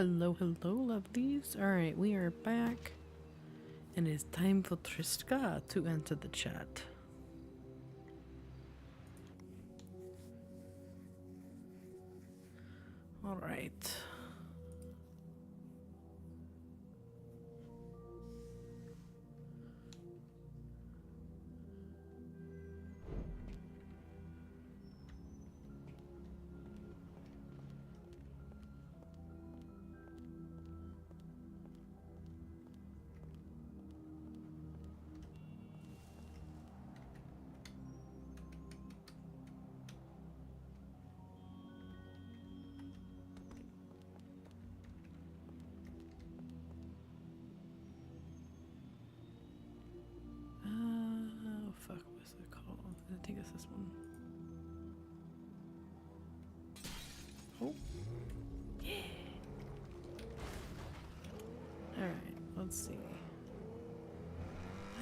hello, lovelies. Alright, we are back. And it is time for Triska to enter the chat. Alright. Fuck, what's it called? I think it's this one. Oh. Yeah. Alright, let's see.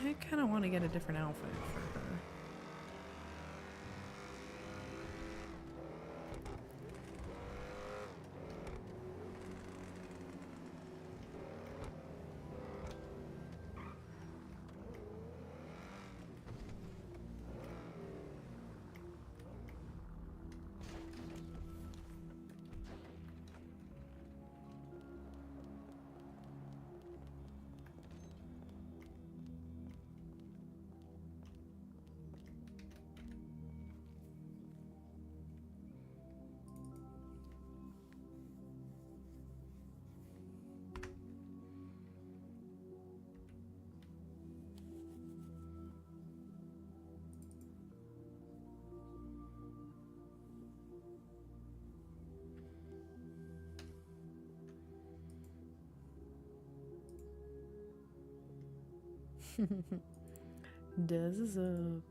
I kind of want to get a different outfit for her. Dez is up.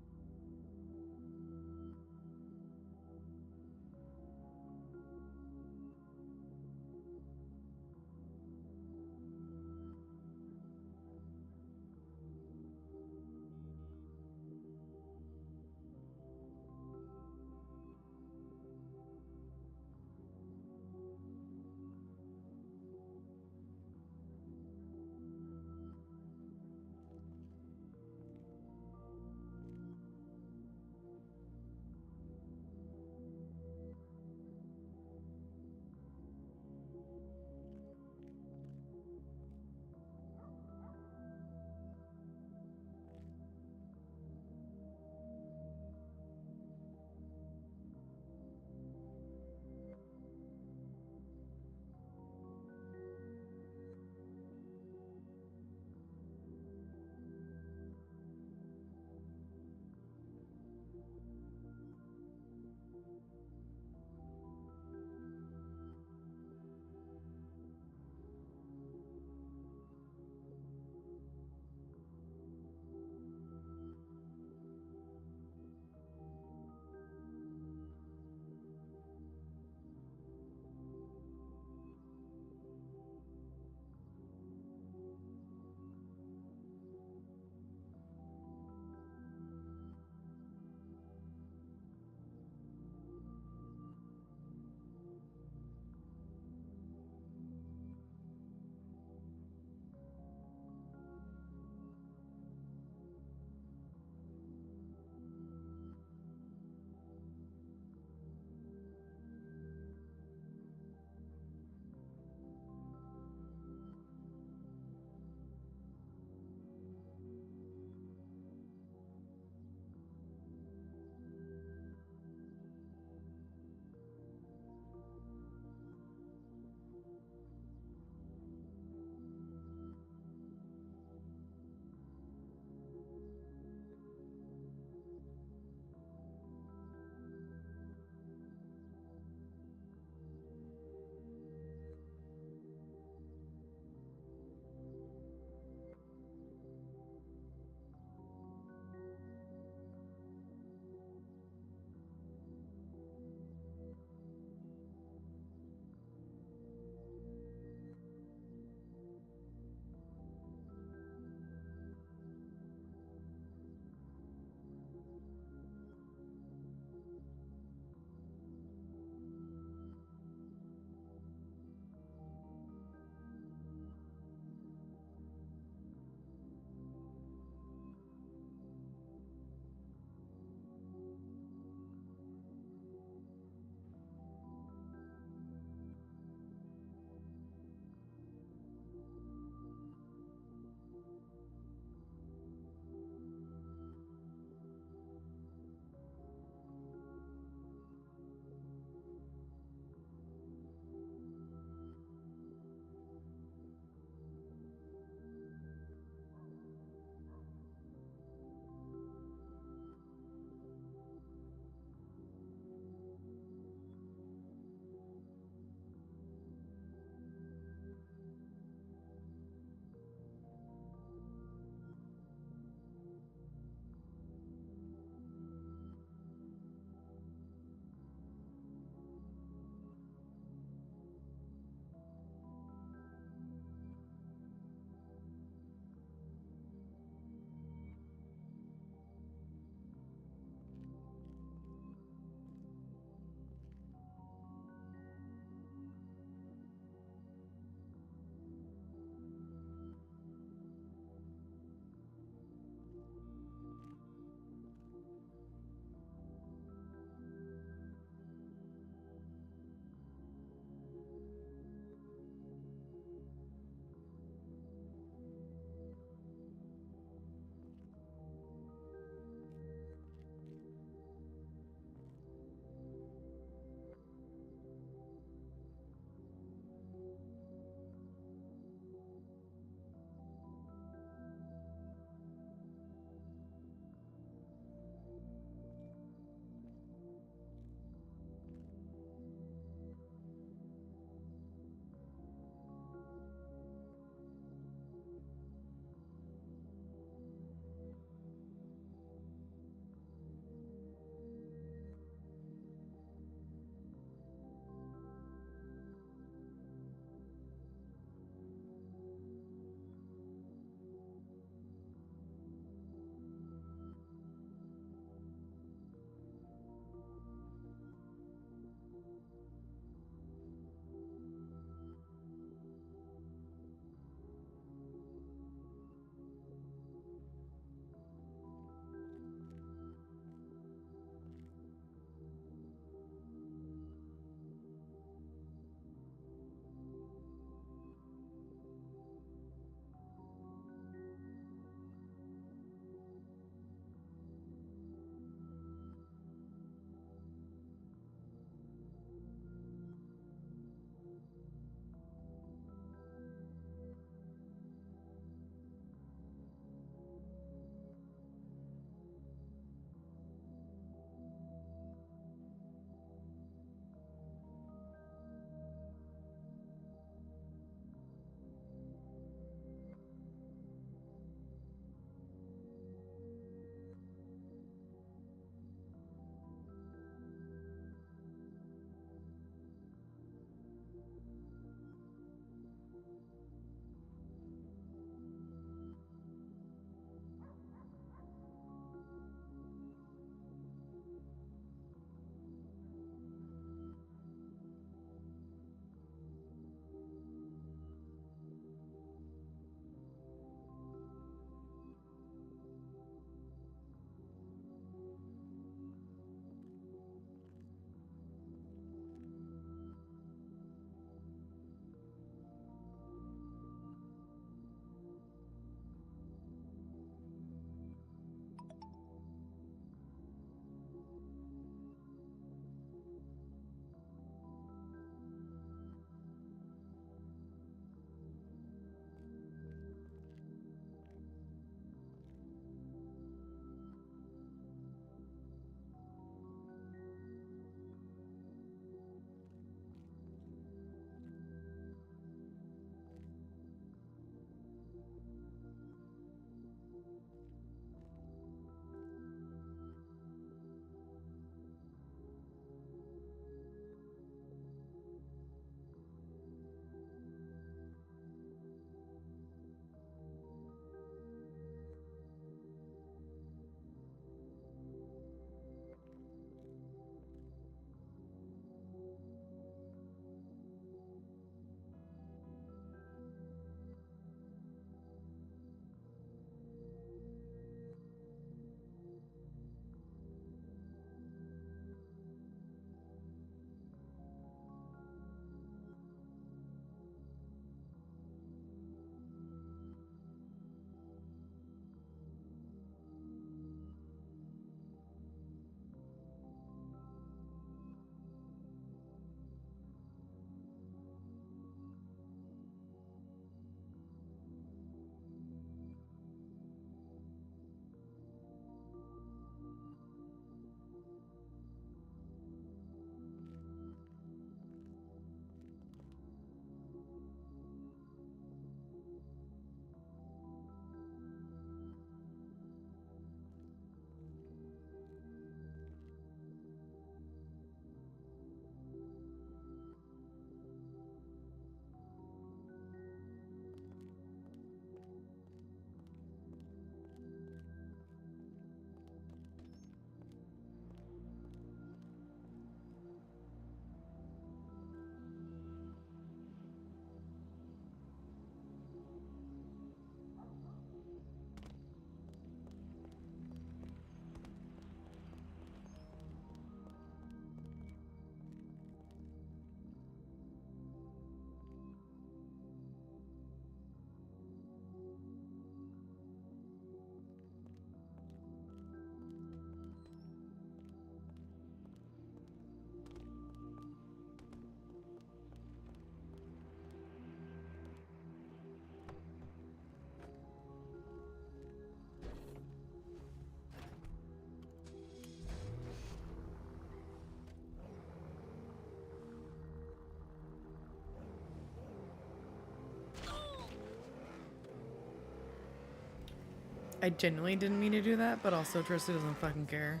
I genuinely didn't mean to do that, but also Trista doesn't fucking care.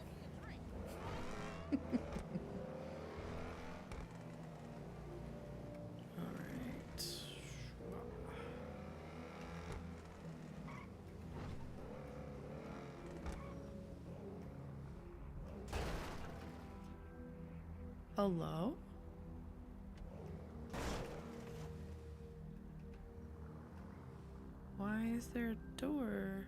Alright. Hello? Why is there a door?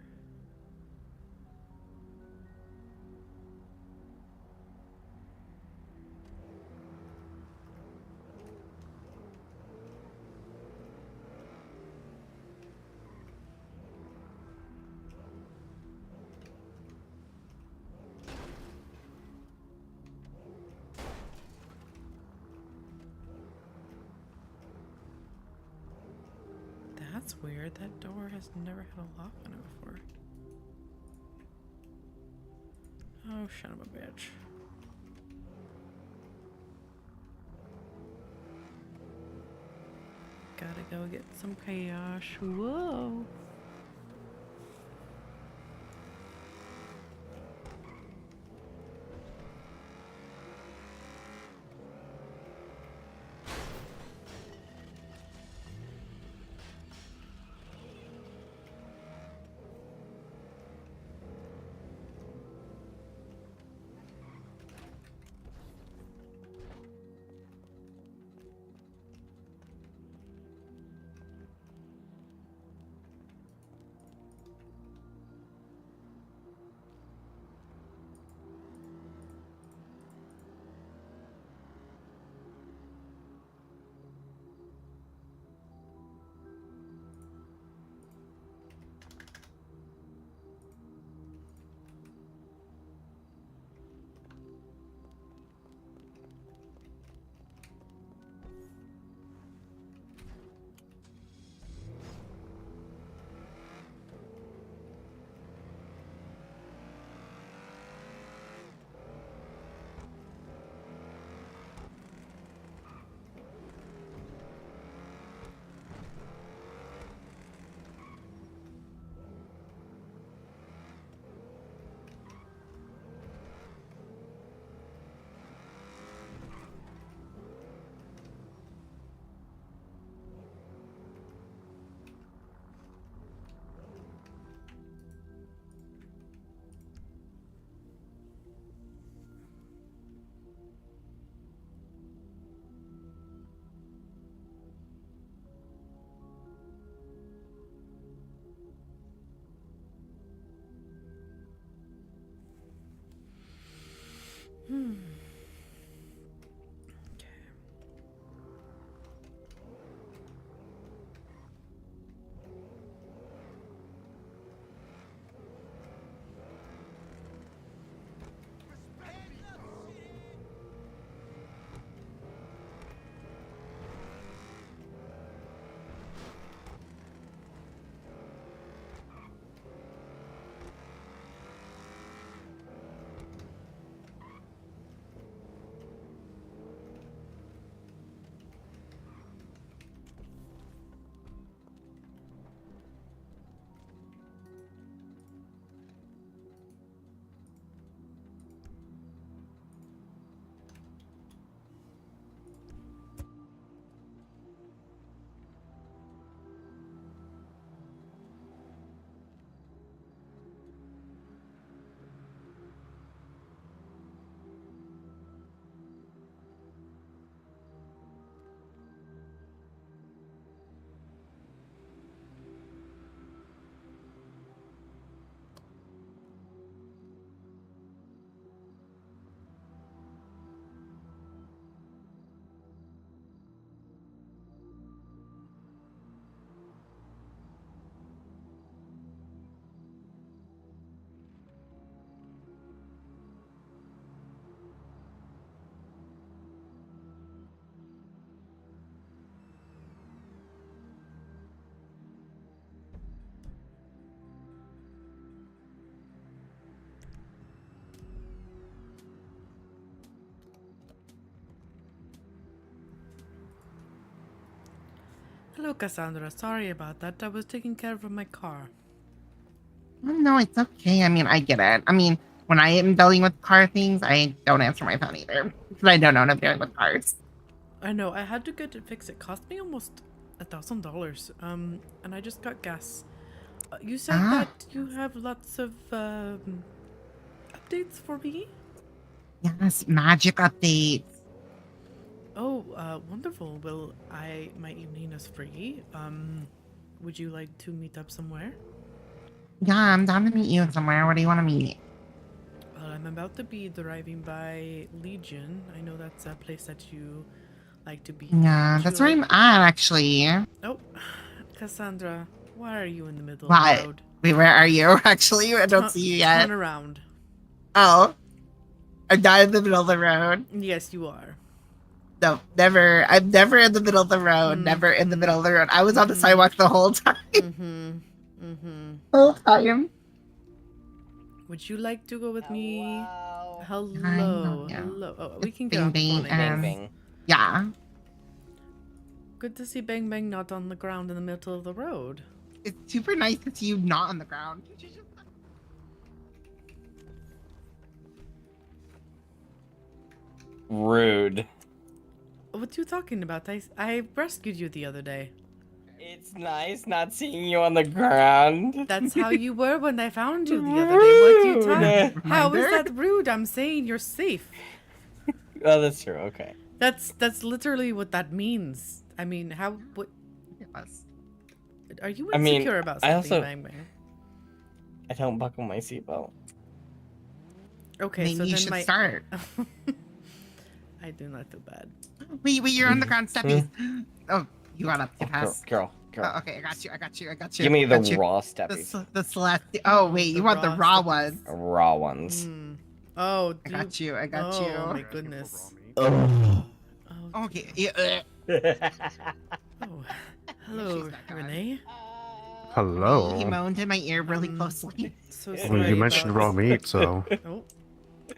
That's weird. That door has never had a lock on it before. Oh, son of a bitch. Gotta go get some chaos. Whoa. Okay. Hello, Cassandra. Sorry about that. I was taking care of my car. No, it's okay. I mean, I get it. I mean, when I am dealing with car things, I don't answer my phone either because I don't know what I'm doing with cars. I know, I had to get it fixed. It cost me almost $1,000. And I just got gas. You said that you have lots of updates for me? Yes, magic updates. Oh, wonderful. Well, my evening is free. Would you like to meet up somewhere? Yeah, I'm down to meet you somewhere. Where do you want to meet? Well, I'm about to be driving by Legion. I know that's a place that you like to be. Yeah, that's where I'm at, actually. Oh, Cassandra, why are you in the middle of What? the road? Wait, where are you? Actually, I don't see you yet. Turn around. Oh, I'm not in the middle of the road. Yes, you are. No, never. I'm never in the middle of the road. Never in the middle of the road. I was on the sidewalk the whole time. Whole time. Would you like to go with me? Hello. Yeah. Hello. Oh, we can get Bing, on the phone. bing, Bang. Yeah. Good to see Bang Bang not on the ground in the middle of the road. It's super nice to see you not on the ground. Rude. What are you talking about? I rescued you the other day. It's nice not seeing you on the ground. That's how you were when I found you the other day. What do you talk? How is that rude? I'm saying you're safe. Oh, that's true. Okay. That's literally what that means. I mean, what? Are you insecure about something, Bang Bang? I don't buckle my seatbelt. Okay, Maybe so you then should start. I do not feel bad. Wait, you're on the ground, steppies. Oh, you got up too fast. Girl. Oh, okay, I got you. Give me the raw steppies. The Celestia. Oh, wait, you want the raw ones. Raw ones. Oh, I got you. Oh, my goodness. Oh. Okay. Oh, hello, Renee. Hello. He moaned in my ear really closely. So Well, sorry you mentioned about raw meat, so. Oh,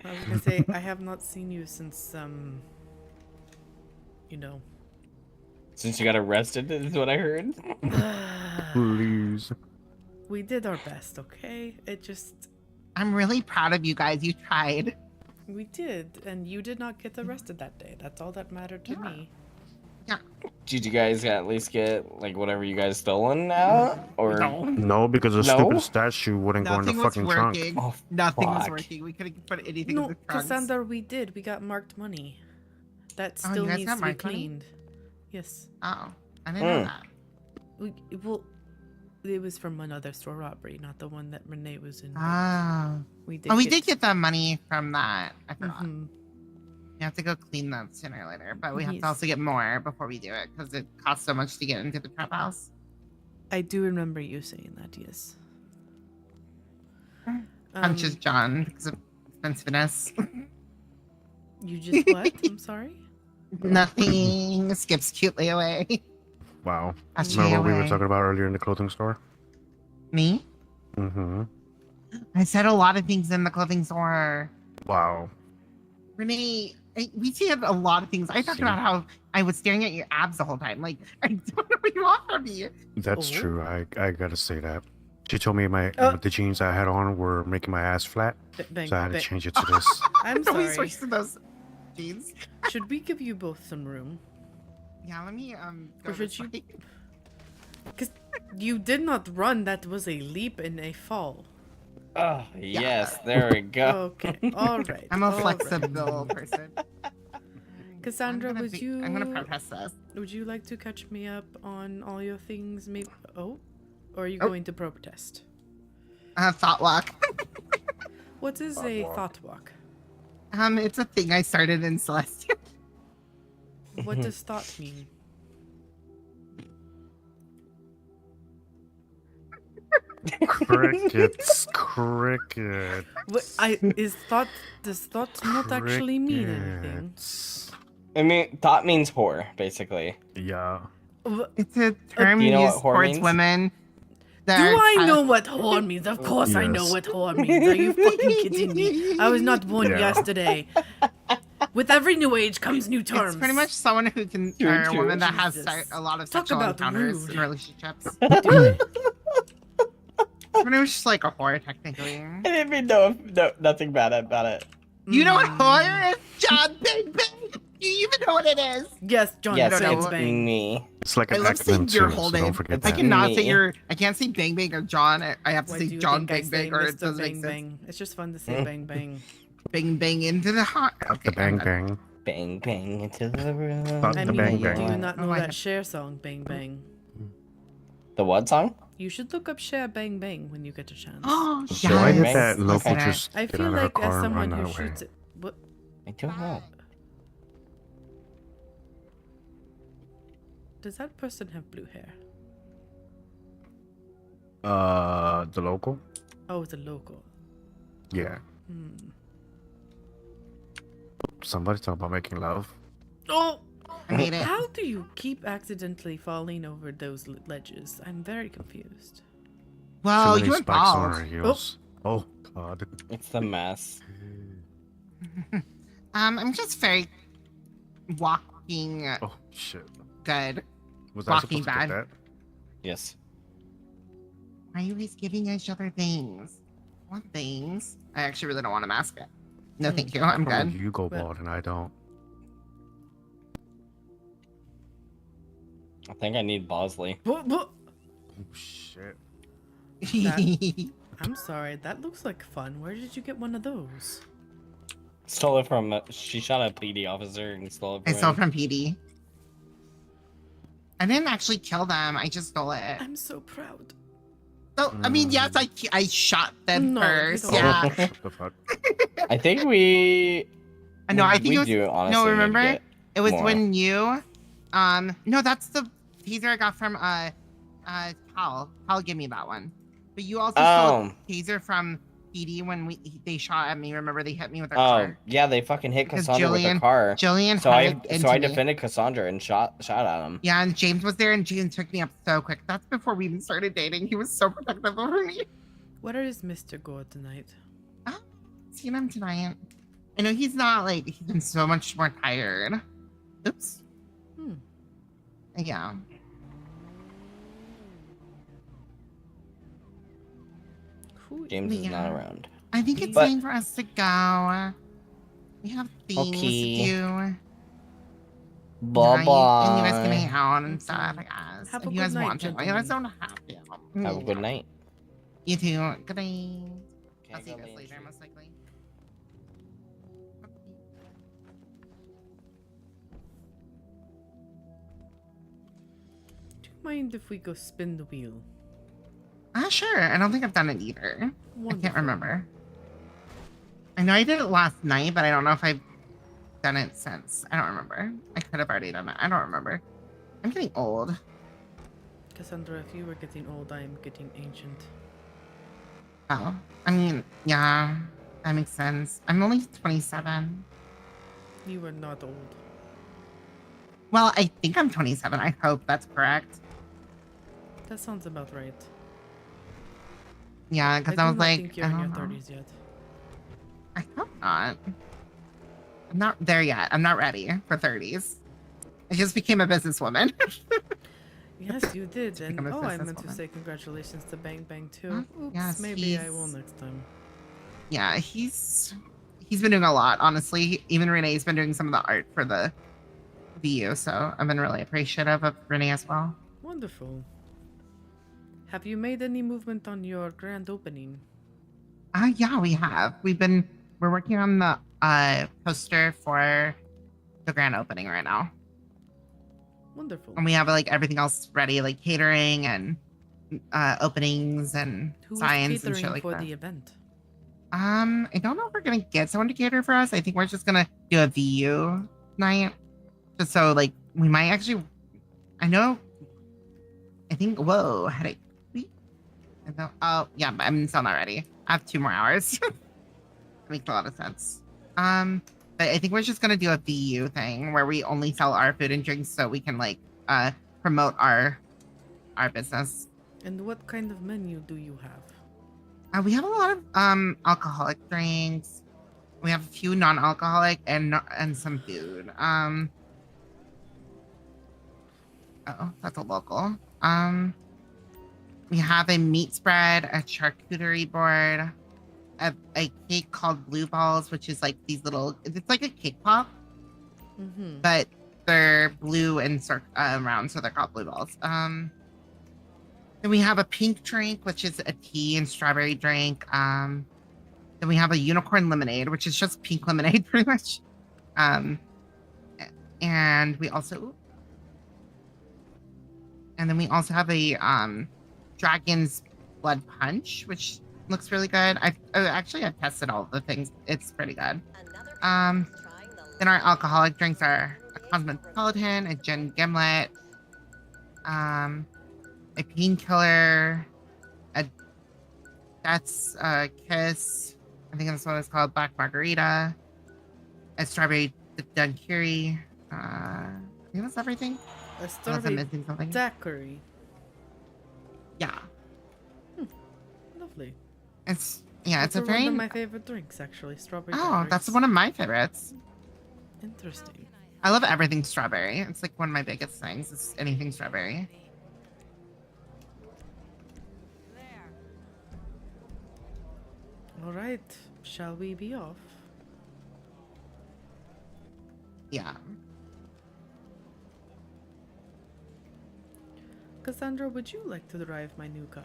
I was gonna say I have not seen you since you know. Since you got arrested, is what I heard. Please. We did our best, okay? It just I'm really proud of you guys. You tried. we did, and you did not get arrested that day. That's all that mattered to me. Did you guys at least get like whatever you guys stolen now? Or No, because the stupid statue wouldn't go in the Nothing was fucking trunk. working. Oh, Nothing was fuck. working. We couldn't put anything in No, the trunks. Cassandra, we did. We got marked money. That Oh, you still guys needs got to be marked money? cleaned. Yes. Oh, I didn't know that. Well, it was from another store robbery, not the one that Renee was in. Oh. We did. Oh, we did get the money from that. I forgot. Mhm. We have to go clean that sooner or later, but we have Yes. to also get more before we do it because it costs so much to get into the trap house. I do remember you saying that. Yes. Punches John because of expensiveness. You just what? I'm sorry. Nothing. Skips cutely away. Wow. That's Remember what we were away. talking about earlier in the clothing store? Me? Mm-hmm. I said a lot of things in the clothing store. Wow. Renee, we said a lot of things. I talked about how I was staring at your abs the whole time. Like, I don't know what you want from me. That's Oh. true. I gotta say that. She told me the jeans I had on were making my ass flat, Bang, so I had to bang. change it to this. I'm So we sorry. switched to those jeans. Should we give you both some room? Yeah, let me go Or should this you? way. Because you did not run. That was a leap and a fall. Oh, yes, there we go. Okay. All right. I'm a all right. flexible person. Cassandra, I'm gonna protest this. Would you like to catch me up on all your things? Maybe. Oh, or are you going to protest? Thought walk. What is a thought walk? It's a thing I started in Celestia. What does thought mean? Crickets. What does thought not actually mean anything? Crickets. I mean, thought means whore, basically. Yeah. It's a term Do you know used what whore towards means? women. Do I know what whore means? Of course I know Yes. what whore means. Are you fucking kidding me? I was not born Yeah. yesterday. With every new age comes new terms. It's pretty much someone who can, True, or a true. woman that has Jesus. a lot of Talk sexual about encounters rude. in relationships. Dude, Pretty happened? It was just like a horror, technically. I didn't mean nothing bad about it. You know what horror is? John Bang Bang! Do you even know what it is? Yes, John. Yes, don't Bang it's know. Bang. me. It's like I an love saying acronym your too, whole so name. don't forget It's I that. cannot say Me. I can't say Bang Bang or John. I have to Why say do you John think I Bang say Bang or it Mr. doesn't Bang make sense. Bang? It's just fun to say Bang Bang. Bang Bang into the heart. Okay, The bang I'm bang. Bang bang into the room. But I the mean, bang do bang. you not Oh, know I that have- Cher song, Bang Bang? The what song? You should look up Cher Bang Bang when you get a chance. Oh, Sure, Why did Yes. that local Listen, just I get feel out of her like as car and someone run who that way? shoots it. What? I don't know. Does that person have blue hair? The local? Oh, it's a local. Yeah. Hmm. Somebody's talking about making love. Oh! I made it. How do you keep accidentally falling over those ledges? I'm very confused. Well, Too many you spikes on involved. her heels. Oh, God. It's the mess. I'm just very walking Oh, shit. good. Was I Walking supposed to get bad. that? Yes. Why are you always giving each other things? What things? I actually really don't want to mask it. No, thank you. I'm Probably good. you go Well- bald and I don't. I think I need Bosley. What? Oh, shit. I'm sorry, that looks like fun. Where did you get one of those? Stole it from. She shot a PD officer and stole it I from stole him. from PD. I didn't actually kill them. I just stole it. I'm so proud. So, I mean, yes, I shot them No, you first. don't. Yeah. What the fuck? I think we. No, I think we it was. do honestly No, need to remember? get It was more. when you. No, that's the teaser I got from Paul. Paul gave me that one. But you also stole a teaser from PD when they shot at me. Remember, they hit me with their Oh car. yeah, they fucking hit Because Cassandra with their Jillian- car. Jillian So had it into I me. defended Cassandra and shot at him. Yeah, and James was there, and James took me up so quick. That's before we even started dating. He was so protective over me. Where is Mr. Gore tonight? Seen him tonight. I know he's not like he's been so much more tired. Oops. Hmm. Yeah. Who? James is not Yeah. around. I think it's But- time for us to go. We have things Okay. to do. Bye And you guys can hang bye. out and stuff, I guess. Have If a you guys good night, want to. You guys gentlemen. don't have to. Have a good night. You too. Good night. Okay, I'll see you go guys Lane. later, most likely. Do you mind if we go spin the wheel? Sure. I don't think I've done it either. I can't Wonderful. remember. I know I did it last night, but I don't know if I've done it since. I don't remember. I could have already done it. I don't remember. I'm getting old. Cassandra, if you were getting old, I am getting ancient. Oh, I mean, yeah, that makes sense. I'm only 27. You are not old. Well, I think I'm 27. I hope that's correct. That sounds about right. Yeah, because do I was not like, think you're I in your don't know. 30s yet. I hope not. I'm not there yet. I'm not ready for 30s. I just became a businesswoman. Yes, you did. And become a oh, I meant to businesswoman. say congratulations to Bang Bang too. Huh? Oops, Yes, maybe I he's- will next time. Yeah, he's been doing a lot, honestly. Even Renee's been doing some of the art for the VU, so I've been really appreciative of Renee as well. Wonderful. Have you made any movement on your grand opening? Yeah, we have. We're working on the poster for the grand opening right now. Wonderful. And we have like everything else ready, like catering and openings and Who's signs and catering shit like for that. the event? I don't know if we're gonna get someone to cater for us. I think we're just gonna do a VU night. Just so like we might actually I think whoa, headache. Oh yeah, but I'm still not ready. I have 2 more hours. That makes a lot of sense. But I think we're just gonna do a VU thing where we only sell our food and drinks so we can like promote our business. And what kind of menu do you have? We have a lot of alcoholic drinks. We have a few non-alcoholic and some food. Oh, that's a local. We have a meat spread, a charcuterie board, a cake called blue balls, which is like these little. It's like a cake pop, Mm-hmm. but they're blue and round, so they're called blue balls. Then we have a pink drink, which is a tea and strawberry drink. Then we have a unicorn lemonade, which is just pink lemonade, pretty much. And we also, and then we also have a dragon's blood punch, which looks really good. I've tested all the things. It's pretty good. Then our alcoholic drinks are a cosmopolitan, a gin gimlet, a painkiller, that's a kiss. I think that's what it's called, black margarita, a strawberry daiquiri. I think that's everything. A Unless I'm strawberry missing something. daiquiri. Yeah. Lovely. It's That's a very. one of my favorite drinks, actually. Strawberry. Oh, that's daiquiris. one of my favorites. Interesting. I love everything strawberry. It's like one of my biggest things. Is anything strawberry. All right. Shall we be off? Yeah. Cassandra, would you like to drive my new car?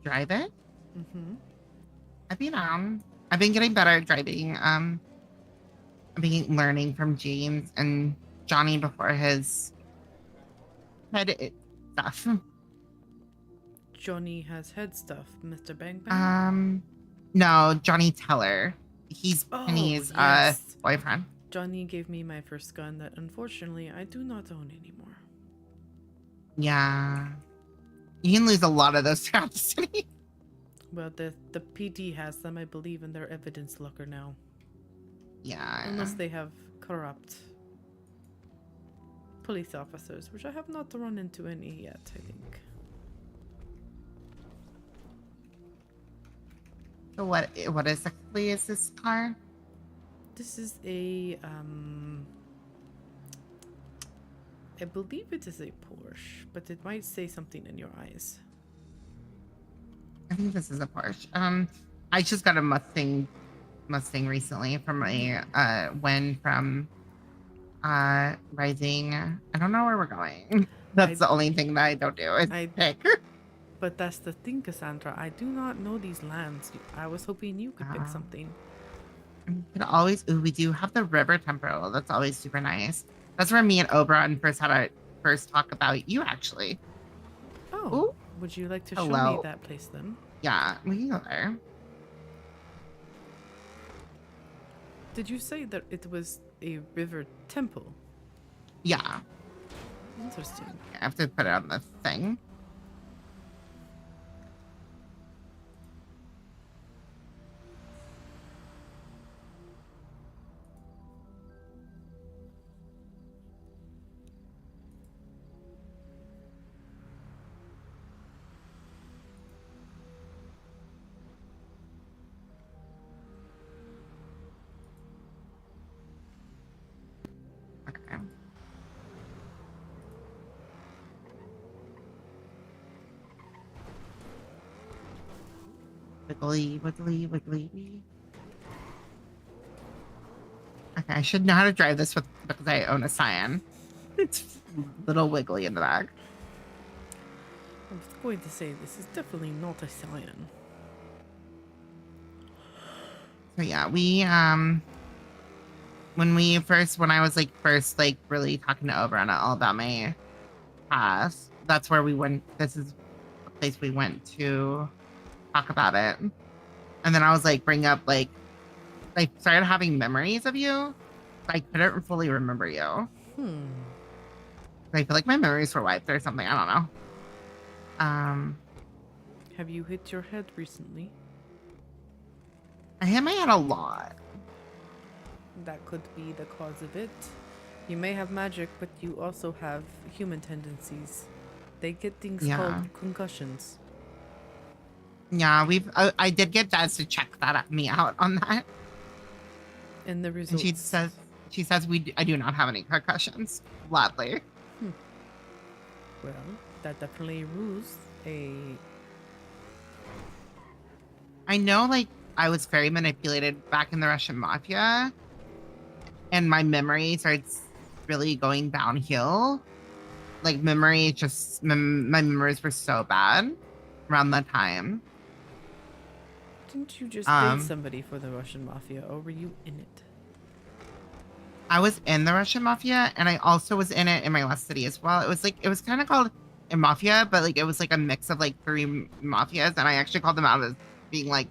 Drive it. Mm-hmm. I've been getting better at driving. I've been learning from James and Johnny before his head stuff. Johnny has head stuff, Mr. Bang Bang. No, Johnny Teller. He's Oh, Penny's yes. boyfriend. Johnny gave me my first gun that unfortunately I do not own anymore. Yeah. You can lose a lot of those throughout the city. Well, the PD has them, I believe, in their evidence locker now. Yeah. Unless they have corrupt police officers, which I have not run into any yet, I think. So what exactly is this car? This is a, I believe it is a Porsche, but it might say something in your eyes. I think this is a Porsche. I just got a Mustang recently from a win from Rising. I don't know where we're going. That's the only thing that I don't do. Is pick. But that's the thing, Cassandra. I do not know these lands. I was hoping you could pick something. We could always. Ooh, we do have the River Temple. That's always super nice. That's where me and Oberon first had our first talk about you, actually. Oh, Ooh. would you like to show Hello. me that place then? Yeah, we can go there. Did you say that it was a river temple? Yeah, Interesting. I have to put it on the thing. Okay. Wiggly, wiggly, wiggly. Okay, I should know how to drive this because I own a Scion. It's a little wiggly in the back. I was going to say, this is definitely not a Scion. So yeah, we when I was first really talking to Oberon all about my past, that's where we went. This is the place we went to talk about it. And then I was bring up I started having memories of you. I couldn't fully remember you. I feel like my memories were wiped or something. I don't know. Have you hit your head recently? I hit my head a lot. That could be the cause of it. You may have magic, but you also have human tendencies. They get things called concussions. Yeah, I did get Daz to check me out on that. And the And results. she says I do not have any concussions. Gladly. Well, that definitely rules. a... I know, like, I was very manipulated back in the Russian mafia, and my memory starts really going downhill. Like, memory just, my memories were so bad around that time. Didn't you just date somebody for the Russian mafia, or were you in it? I was in the Russian mafia, and I also was in it in my last city as well. It was like, it was kind of called a mafia, but like, it was like a mix of like 3 mafias, and I actually called them out as being like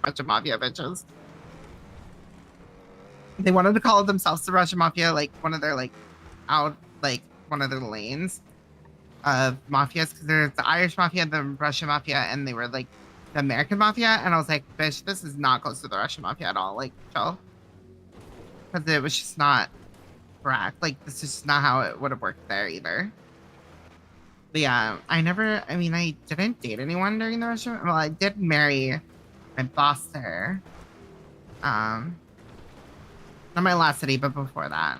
Russian mafia bitches. They wanted to call themselves the Russian mafia, like one of their like out, like one of their lanes of mafias, because there's the Irish mafia, the Russian mafia, and they were like the American mafia. And I was like, bitch, this is not close to the Russian mafia at all. Like, chill. Because it was just not correct. Like, this is just not how it would have worked there either. But yeah, I didn't date anyone during the Russian. Well, I did marry my boss there. Not my last city, but before that.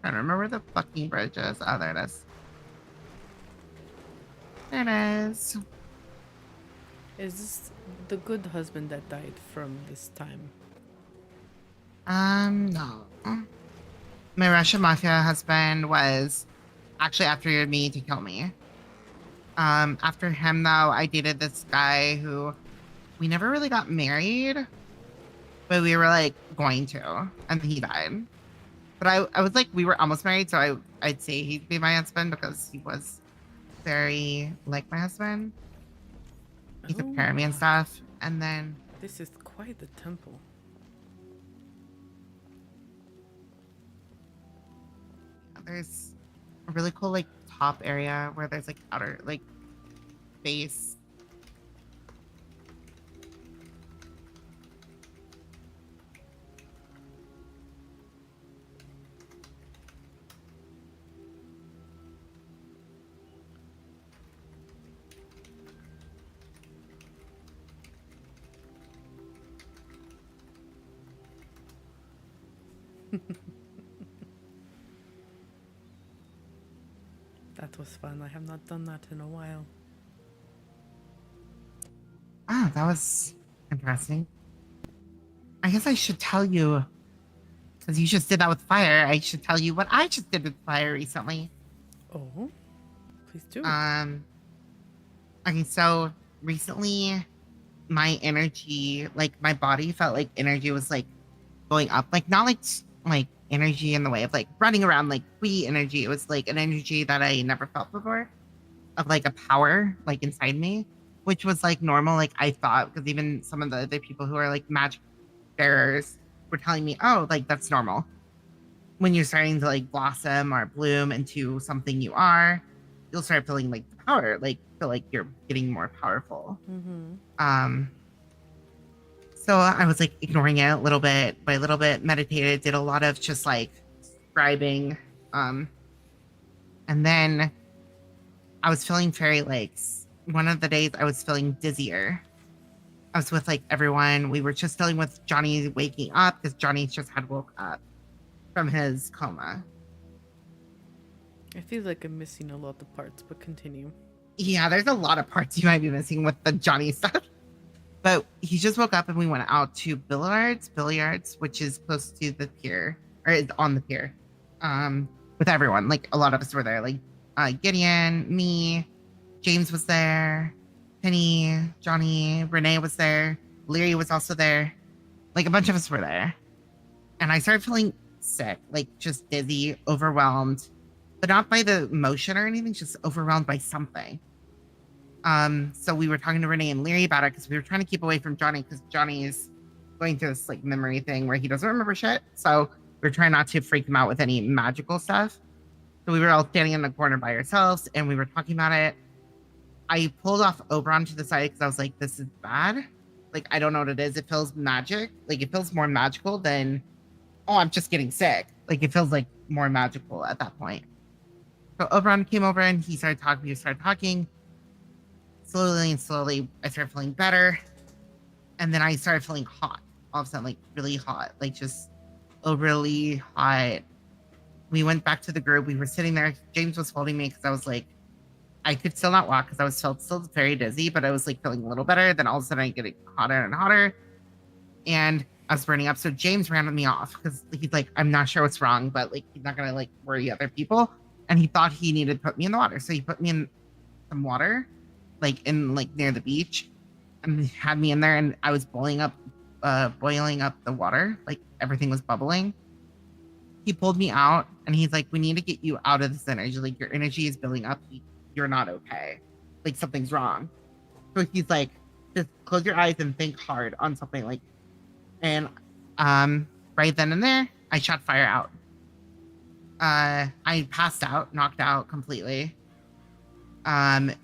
I don't remember where the fucking bridge is. Oh, there it is. There it is. Is this the good husband that died from this time? No. My Russian mafia husband was actually after me to kill me. After him, though, I dated this guy who we never really got married, but we were like going to, and he died. But I was like, we were almost married, so I'd say he'd be my husband because he was very like my husband. He took care of me and stuff. And then this is quite the temple. there's a really cool like top area where there's like outer like base. That was fun. I have not done that in a while. Ah, that was interesting. I guess I should tell you, because you just did that with fire, I should tell you what I just did with fire recently. Oh, please do. Okay, so recently my energy, like my body felt like energy was like going up, like not like energy in the way of like running around like energy. It was like an energy that I never felt before, of like a power like inside me, which was like normal. Like I thought, because even some of the other people who are like magic bearers were telling me, oh, like that's normal. When you're starting to like blossom or bloom into something you are, you'll start feeling like the power, like feel like you're getting more powerful. Mm-hmm. So I was like ignoring it a little bit by little bit, meditated, did a lot of just like scribing. And then I was feeling very like, one of the days I was feeling dizzier. I was with like everyone. We were just dealing with Johnny waking up because Johnny just had woke up from his coma. I feel like I'm missing a lot of parts, but continue. Yeah, there's a lot of parts you might be missing with the Johnny stuff. But he just woke up and we went out to billiards, which is close to the pier, or is on the pier, with everyone. Like a lot of us were there, like Gideon, me, James was there, Penny, Johnny, Renee was there, Leary was also there. Like a bunch of us were there. And I started feeling sick, like just dizzy, overwhelmed, but not by the emotion or anything, just overwhelmed by something. So we were talking to Renee and Leary about it because we were trying to keep away from Johnny because Johnny is going through this like memory thing where he doesn't remember shit. So we are trying not to freak him out with any magical stuff. So we were all standing in the corner by ourselves and we were talking about it. I pulled off Oberon to the side because I was like, this is bad. Like, I don't know what it is. It feels magic. Like, it feels more magical than, oh, I'm just getting sick. Like, it feels like more magical at that point. So Oberon came over and he started talking. We started talking. Slowly and slowly, I started feeling better. And then I started feeling hot. All of a sudden, like, really hot. Like, just overly hot. we went back to the group. We were sitting there. James was holding me because I was like, I could still not walk because I was still very dizzy, but I was like feeling a little better. Then all of a sudden I get hotter and hotter, and I was burning up. So James ran me off because he's like, I'm not sure what's wrong, but like he's not gonna like worry other people. And he thought he needed to put me in the water, so he put me in some water, like in like near the beach, and he had me in there, and I was boiling up the water, like everything was bubbling. He pulled me out, and he's like, we need to get you out of this energy. Like your energy is building up. You're not okay. Like something's wrong. So he's like, just close your eyes and think hard on something like, and right then and there, I shot fire out. I passed out, knocked out completely.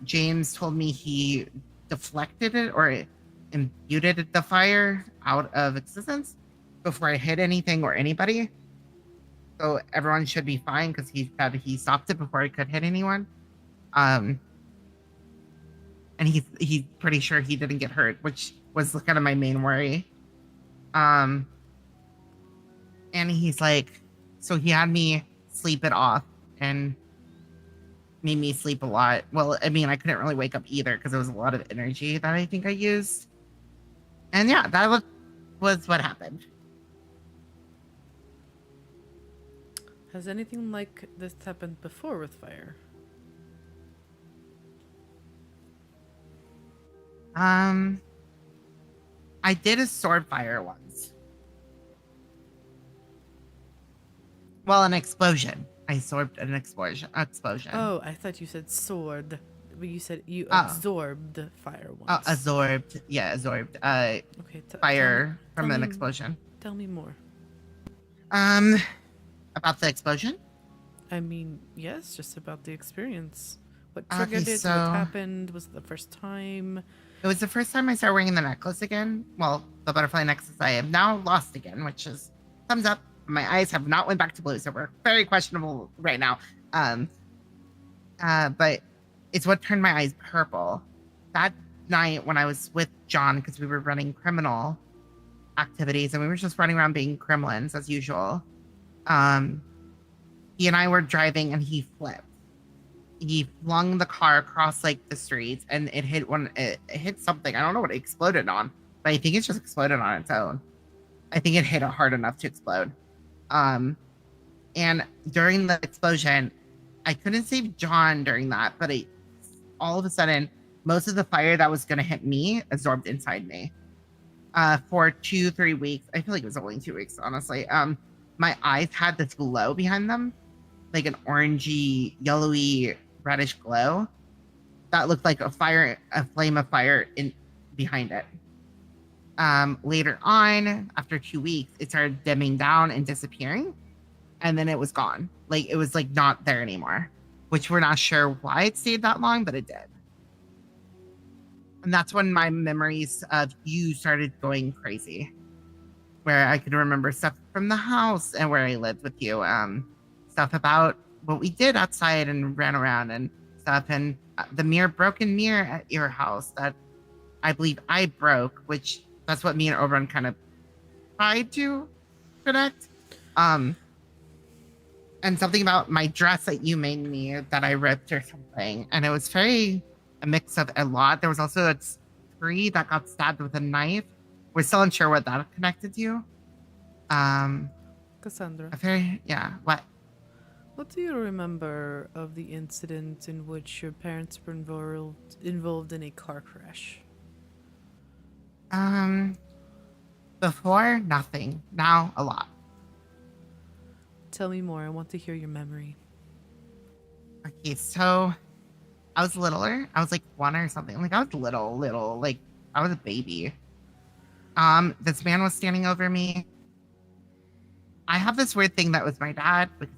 James told me he deflected it or imbued the fire out of existence before I hit anything or anybody. So everyone should be fine because he said he stopped it before I could hit anyone. And he's pretty sure he didn't get hurt, which was kind of my main worry. And he's like, so he had me sleep it off and made me sleep a lot. Well, I mean, I couldn't really wake up either because there was a lot of energy that I think I used. And yeah, that was what happened. Has anything like this happened before with fire? I did a sword fire once. Well, an explosion. I absorbed an explosion. Oh, I thought you said sword. But you said you absorbed fire once. Oh, absorbed. Yeah, absorbed. Okay, fire from an explosion. Tell me more. About the explosion? I mean, yes, just about the experience. What triggered it? What happened? Was it the first time? It was the first time I started wearing the necklace again. Well, the butterfly necklace I have now lost again, which is thumbs up. My eyes have not went back to blue, so we're very questionable right now. But it's what turned my eyes purple. That night when I was with John, because we were running criminal activities and we were just running around being gremlins as usual. He and I were driving and he flipped. He flung the car across like the streets and it hit something. I don't know what it exploded on, but I think it just exploded on its own. I think it hit it hard enough to explode. And during the explosion, I couldn't save John during that, but all of a sudden, most of the fire that was going to hit me absorbed inside me. For 2-3 weeks, I feel like it was only 2 weeks, honestly. My eyes had this glow behind them, like an orangey, yellowy, reddish glow that looked like a flame of fire behind it. Later on, after 2 weeks, it started dimming down and disappearing, and then it was gone. Like it was like not there anymore, which we're not sure why it stayed that long, but it did. And that's when my memories of you started going crazy, where I could remember stuff from the house and where I lived with you, stuff about what we did outside and ran around and stuff, and the broken mirror at your house that I believe I broke, which that's what me and Oberon kind of tried to connect. And something about my dress that you made me that I ripped or something. And it was a mix of a lot. There was also a tree that got stabbed with a knife. We're still unsure what that connected to. Cassandra. What? What do you remember of the incident in which your parents were involved in a car crash? Before, nothing. Now, a lot. Tell me more. I want to hear your memory. Okay, so I was littler. I was like 1 or something. Like I was little. Like I was a baby. This man was standing over me. I have this weird thing that was my dad, because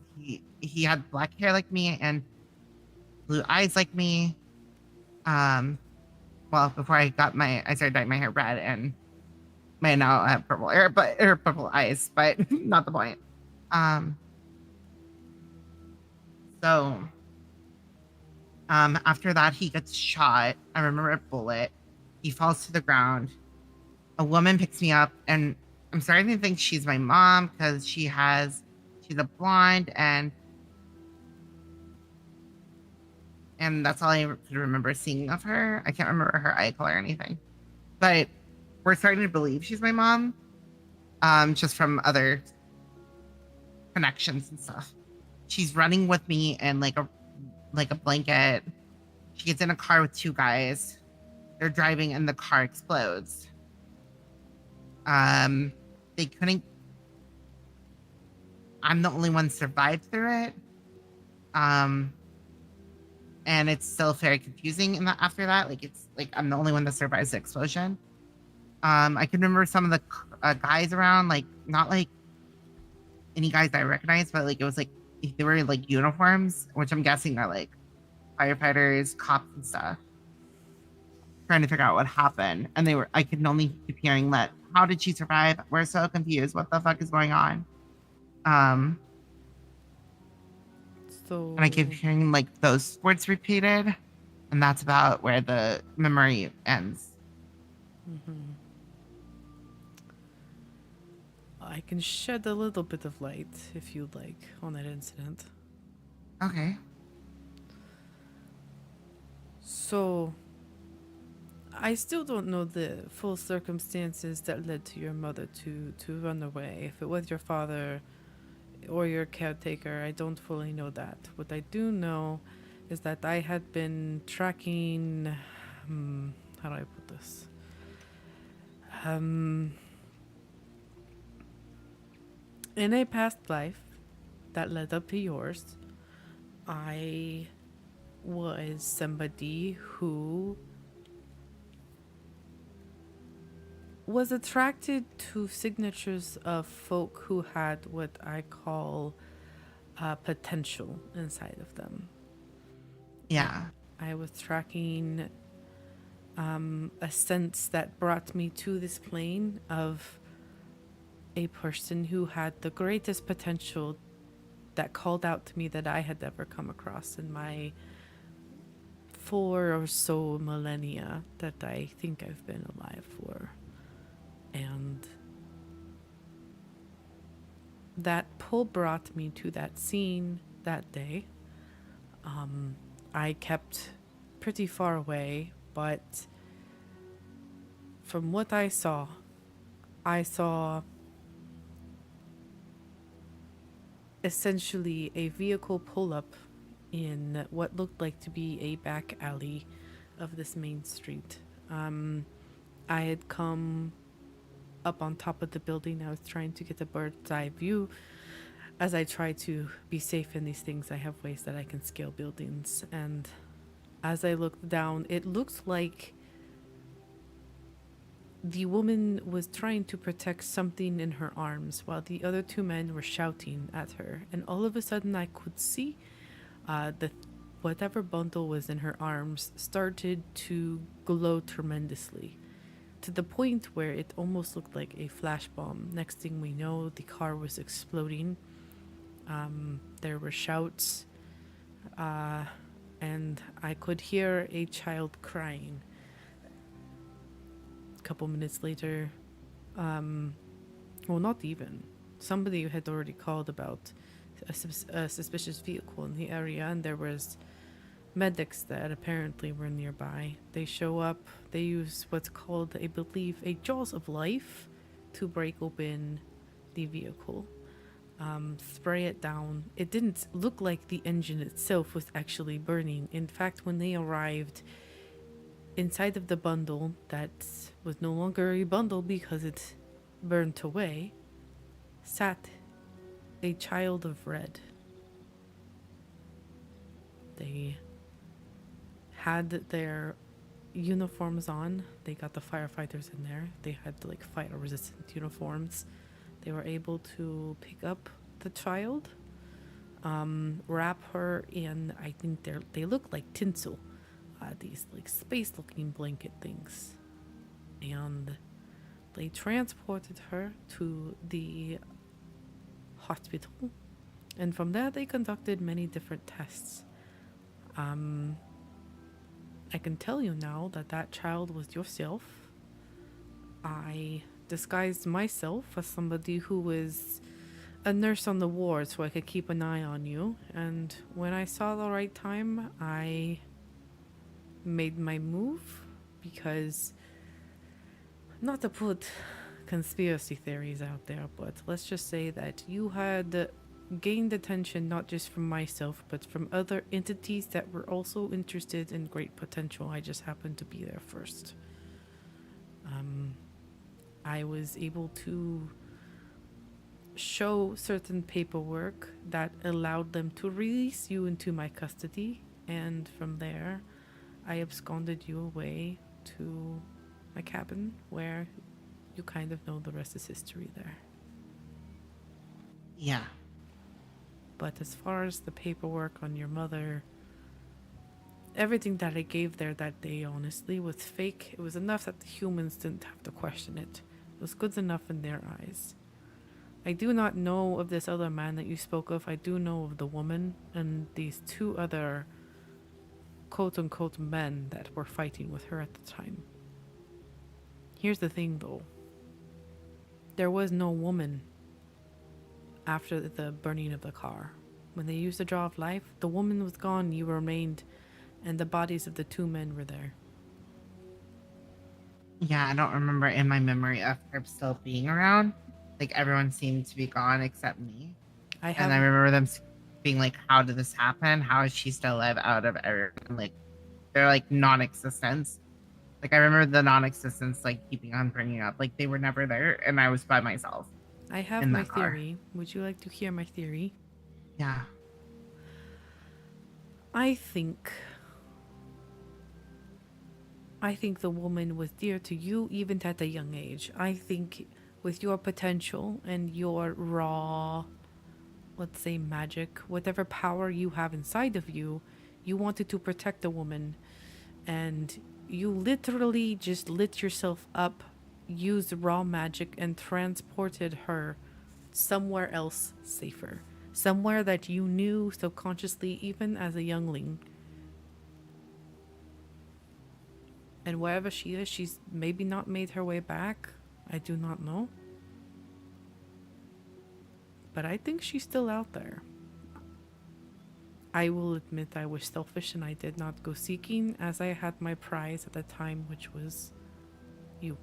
he had black hair like me and blue eyes like me. Well, before I started dyeing my hair red, and now I have purple hair, or purple eyes, but not the point. So, after that, he gets shot. I remember a bullet. He falls to the ground. A woman picks me up, and I'm starting to think she's my mom because she She's a blonde, and that's all I could remember seeing of her. I can't remember her eye color or anything. But we're starting to believe she's my mom, just from other connections and stuff. She's running with me in like a blanket. She gets in a car with two guys. They're driving and the car explodes. They couldn't. I'm the only one survived through it. And it's still very confusing after that. Like it's like I'm the only one that survives the explosion. I can remember some of the guys around, like not like any guys that I recognize, but like it was like they were like uniforms, which I'm guessing are like firefighters, cops, and stuff. Trying to figure out what happened, and I could only keep hearing that. How did she survive? We're so confused. What the fuck is going on? So. And I keep hearing like those words repeated, and that's about where the memory ends. Mm-hmm. I can shed a little bit of light, if you'd like, on that incident. Okay. So, I still don't know the full circumstances that led to your mother to run away. If it was your father or your caretaker, I don't fully know that. What I do know is that I had been tracking... how do I put this? In a past life that led up to yours, I was somebody who was attracted to signatures of folk who had what I call potential inside of them. Yeah. I was tracking a sense that brought me to this plane of a person who had the greatest potential that called out to me that I had ever come across in my 4 or so millennia that I think I've been alive for. And that pull brought me to that scene that day. I kept pretty far away, but from what I saw essentially a vehicle pull up in what looked like to be a back alley of this main street. I had come up on top of the building. I was trying to get a bird's eye view. As I try to be safe in these things, I have ways that I can scale buildings. And as I looked down, it looked like the woman was trying to protect something in her arms while the other 2 men were shouting at her. And all of a sudden I could see whatever bundle was in her arms started to glow tremendously, to the point where it almost looked like a flash bomb. Next thing we know, the car was exploding. There were shouts, and I could hear a child crying. A couple minutes later, well, not even. Somebody had already called about a suspicious vehicle in the area, and there was medics that apparently were nearby. They show up, they use what's called, I believe, a jaws of life to break open the vehicle. Spray it down. It didn't look like the engine itself was actually burning. In fact, when they arrived inside of the bundle that was no longer a bundle because it burnt away, sat a child of red. They had their uniforms on. They got the firefighters in there. They had like fire resistant uniforms. They were able to pick up the child, wrap her in, I think they look like tinsel, these like space looking blanket things, and they transported her to the hospital, and from there they conducted many different tests. I can tell you now that that child was yourself. I disguised myself as somebody who was a nurse on the ward so I could keep an eye on you. And when I saw the right time, I made my move because, not to put conspiracy theories out there, but let's just say that you had gained attention not just from myself, but from other entities that were also interested in great potential. I just happened to be there first. I was able to show certain paperwork that allowed them to release you into my custody, and from there, I absconded you away to my cabin, where you kind of know the rest is history there. Yeah. But as far as the paperwork on your mother, everything that I gave there that day, honestly, was fake. It was enough that the humans didn't have to question it. It was good enough in their eyes. I do not know of this other man that you spoke of. I do know of the woman and these two other quote-unquote men that were fighting with her at the time. Here's the thing, though. There was no woman after the burning of the car. When they used the Draw of Life, the woman was gone, you remained, and the bodies of the two men were there. Yeah, I don't remember in my memory of her still being around. Like, everyone seemed to be gone except me. And I remember them being like, how did this happen? How is she still alive out of everyone? Like, they're like non-existence. Like, I remember the non-existence, like, keeping on bringing up. Like, they were never there, and I was by myself. I have in my that car. theory. Would you like to hear my theory? Yeah. I think the woman was dear to you even at a young age. I think with your potential and your raw, let's say, magic, whatever power you have inside of you, you wanted to protect the woman. And you literally just lit yourself up, used raw magic, and transported her somewhere else safer. Somewhere that you knew subconsciously, even as a youngling. And wherever she is, she's maybe not made her way back. I do not know. But I think she's still out there. I will admit I was selfish and I did not go seeking, as I had my prize at the time, which was you.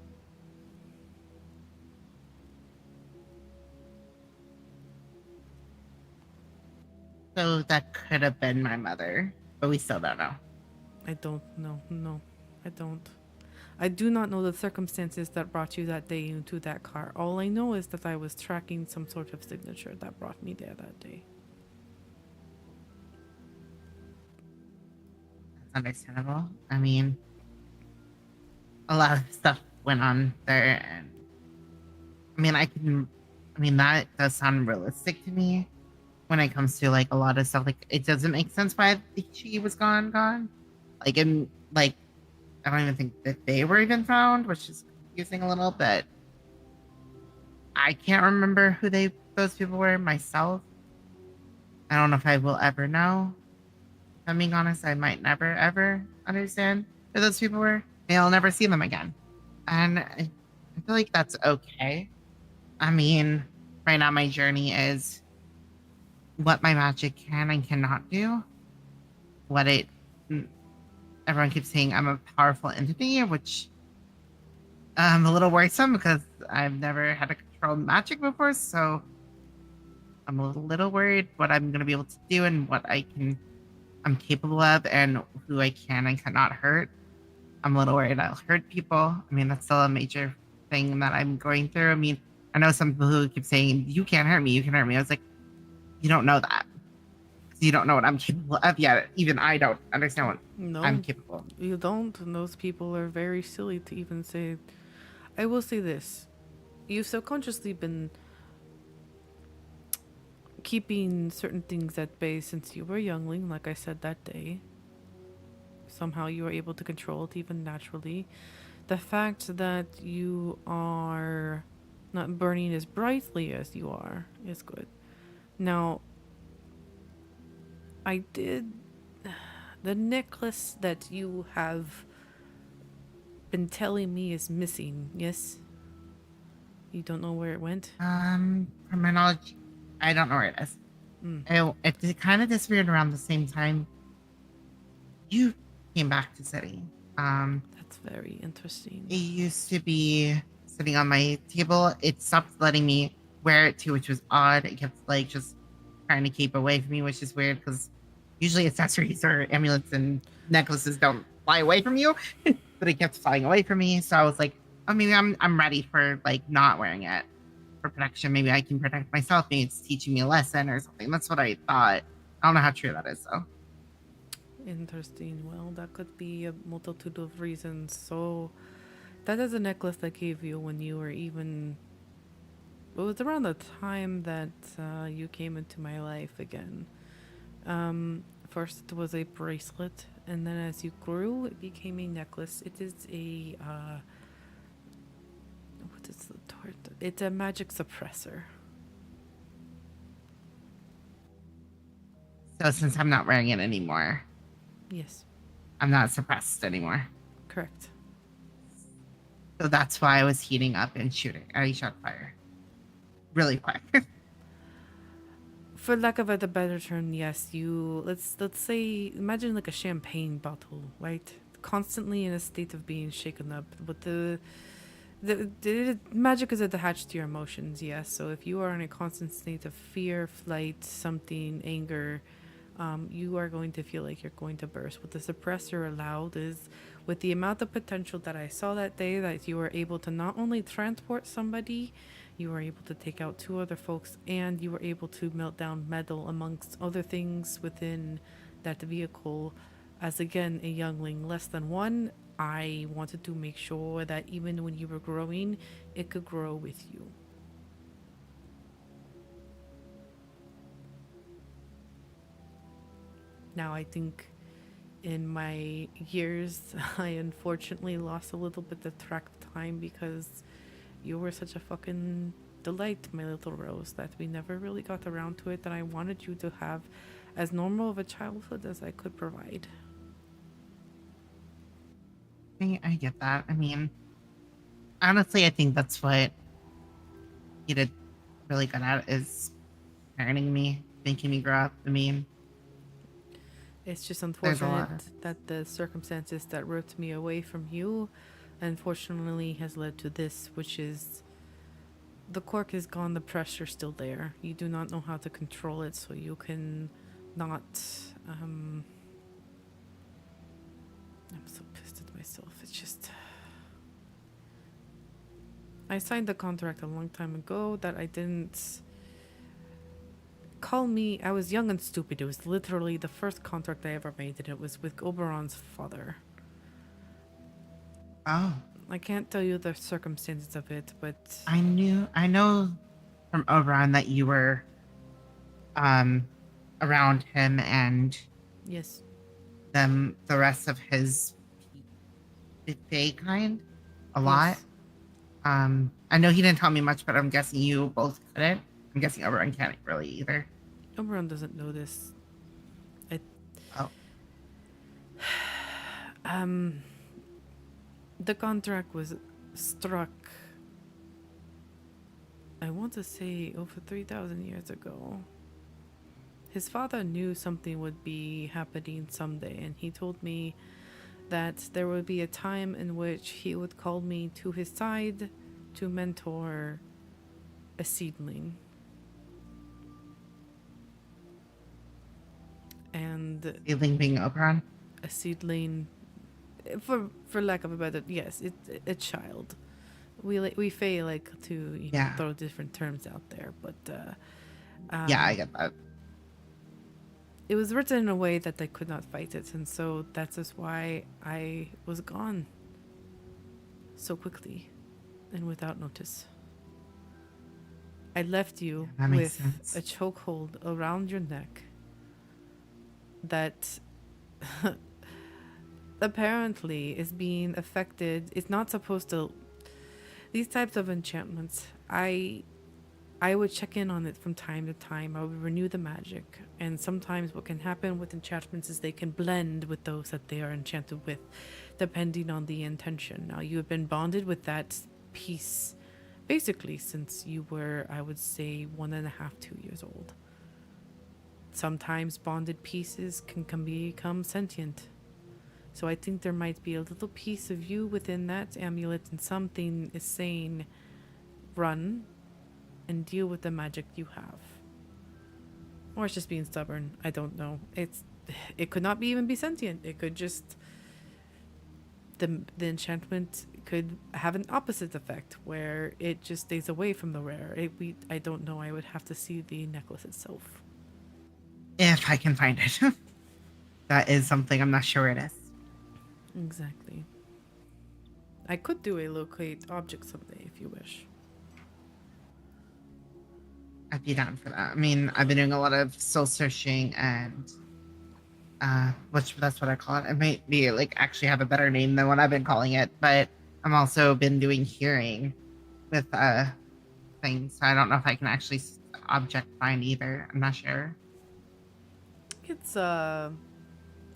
So that could have been my mother, but we still don't know. I don't know. No, I don't. I do not know the circumstances that brought you that day into that car. All I know is that I was tracking some sort of signature that brought me there that day. That's understandable. I mean, a lot of stuff went on there, and that does sound realistic to me when it comes to like a lot of stuff. Like, it doesn't make sense why she was gone. Like, I don't even think that they were even found, which is confusing a little bit. I can't remember who those people were myself. I don't know if I will ever know. If I'm being honest, I might never ever understand who those people were. Maybe I'll never see them again. And I feel like that's okay. I mean, right now my journey is what my magic can and cannot do. Everyone keeps saying I'm a powerful entity, which I'm a little worrisome because I've never had to control magic before, so I'm a little worried what I'm going to be able to do and what I'm capable of and who I can and cannot hurt. I'm a little worried I'll hurt people. I mean, that's still a major thing that I'm going through. I mean, I know some people who keep saying, you can't hurt me, you can hurt me. I was like, you don't know that. You don't know what I'm capable of yet. Even I don't understand what I'm capable of. You don't, and those people are very silly to even say. I will say this. You've subconsciously been keeping certain things at bay since you were a youngling, like I said that day. Somehow you were able to control it even naturally. The fact that you are not burning as brightly as you are is good. Now, the necklace that you have been telling me is missing, yes? You don't know where it went? From my knowledge, I don't know where it is. Mm. It kind of disappeared around the same time you came back to city. That's very interesting. It used to be sitting on my table. It stopped letting me wear it too, which was odd. It kept like just trying to keep away from me, which is weird because usually accessories or amulets and necklaces don't fly away from you, but it kept flying away from me. So I was like, oh, maybe I'm ready for like not wearing it for protection. Maybe I can protect myself. Maybe it's teaching me a lesson or something. That's what I thought. I don't know how true that is though. Interesting. Well, that could be a multitude of reasons. So, that is a necklace I gave you when you were even. It was around the time that you came into my life again. First, it was a bracelet, and then as you grew, it became a necklace. It is a. What is the word? It's a magic suppressor. So since I'm not wearing it anymore, Yes, I'm not suppressed anymore. correct. So that's why I was heating up and shooting. I shot fire really quick. For lack of a better term, yes, you let's say imagine like a champagne bottle, right? Constantly in a state of being shaken up. But the magic is attached to your emotions, yes. So if you are in a constant state of fear, flight, something, anger, you are going to feel like you're going to burst. What the suppressor allowed is, with the amount of potential that I saw that day, that you were able to not only transport somebody, you were able to take out 2 other folks, and you were able to melt down metal amongst other things within that vehicle. As again, a youngling, less than 1, I wanted to make sure that even when you were growing, it could grow with you. Now, I think in my years, I unfortunately lost a little bit of track of time because you were such a fucking delight, my little Rose, that we never really got around to it, and I wanted you to have as normal of a childhood as I could provide. I get that. I mean, honestly, I think that's what he did really good at is parenting me, making me grow up. I mean, It's just there's a lot unfortunate that the circumstances that ripped me away from you, unfortunately, has led to this, which is the cork is gone, the pressure's still there. You do not know how to control it, so you can not. I'm so pissed at myself. It's just. I signed the contract a long time ago that I didn't. Call me. I was young and stupid. It was literally the first contract I ever made, and it was with Oberon's father. Oh, I can't tell you the circumstances of it, but I know from Oberon that you were around him and yes, the rest of his Fae kind a lot. yes. I know he didn't tell me much, but I'm guessing you both couldn't. I'm guessing Oberon can't really either. Oberon doesn't know this. Oh, The contract was struck, I want to say, over 3,000 years ago. His father knew something would be happening someday, and he told me that there would be a time in which he would call me to his side to mentor a seedling. And feeling being Oberon. a seedling, for lack of a better, yes, it's a child. We Fae like to Yeah. throw different terms out there, but Yeah, I get that. it was written in a way that they could not fight it, and so that's just why I was gone so quickly and without notice. I left you That makes with sense. a chokehold around your neck that apparently is being affected. It's not supposed to. These types of enchantments, I would check in on it from time to time. I would renew the magic, and sometimes what can happen with enchantments is they can blend with those that they are enchanted with, depending on the intention. Now, you have been bonded with that piece basically since you were, I would say, 1.5, 2 years old. Sometimes bonded pieces can become sentient. So I think there might be a little piece of you within that amulet, and something is saying, run and deal with the magic you have. Or it's just being stubborn. I don't know. It could not even be sentient. It could just, the enchantment could have an opposite effect where it just stays away from the rare. I don't know. I would have to see the necklace itself. If I can find it. That is something I'm not sure it is. Exactly. I could do a locate object someday if you wish. I'd be down for that. I mean, I've been doing a lot of soul searching and which that's what I call it. It might be like actually have a better name than what I've been calling it, but I'm also been doing hearing with things. So I don't know if I can actually object find either. I'm not sure. It's a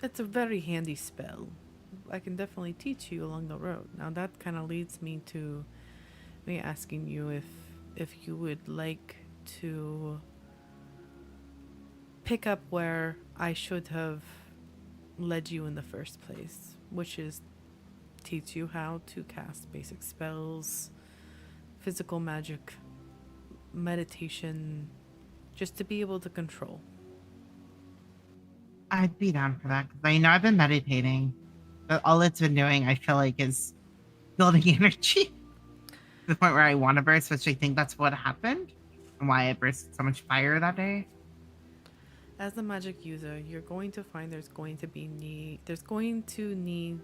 very handy spell. I can definitely teach you along the road. Now that kind of leads me to me asking you if you would like to pick up where I should have led you in the first place, which is teach you how to cast basic spells, physical magic, meditation, just to be able to control. I'd be down for that because I know I've been meditating, but all it's been doing, I feel like, is building energy to the point where I want to burst, which I think that's what happened and why I burst so much fire that day. As a magic user, you're going to find there's going to need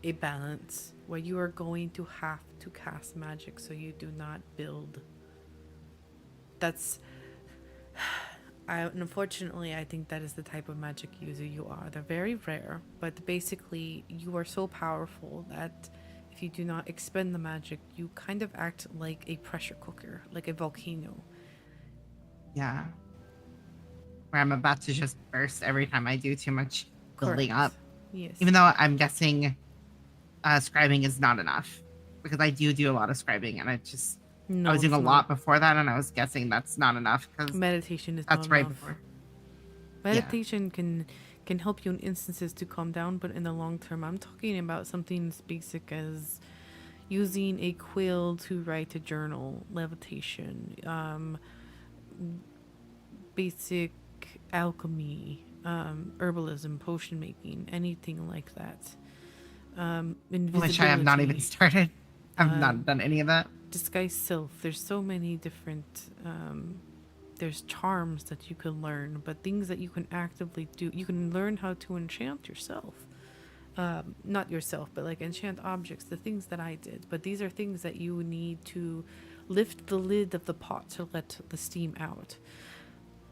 a balance where you are going to have to cast magic so you do not build. Unfortunately, I think that is the type of magic user you are. They're very rare, but basically you are so powerful that if you do not expend the magic, you kind of act like a pressure cooker, like a volcano. Yeah. Where I'm about to just burst every time I do too much building Correct. up. Yes. Even though I'm guessing scribing is not enough. Because I do a lot of scribing and I was doing a lot before that and I was guessing that's not enough. Because meditation is that's not right enough. before. Meditation can help you in instances to calm down, but in the long term, I'm talking about something as basic as using a quill to write a journal, levitation, basic alchemy, herbalism, potion making, anything like that. Which I have not even started. I've not done any of that. Disguise self. There's so many different there's charms that you can learn, but things that you can actively do. You can learn how to enchant yourself. Not yourself, but like enchant objects, the things that I did. But these are things that you need to lift the lid of the pot to let the steam out.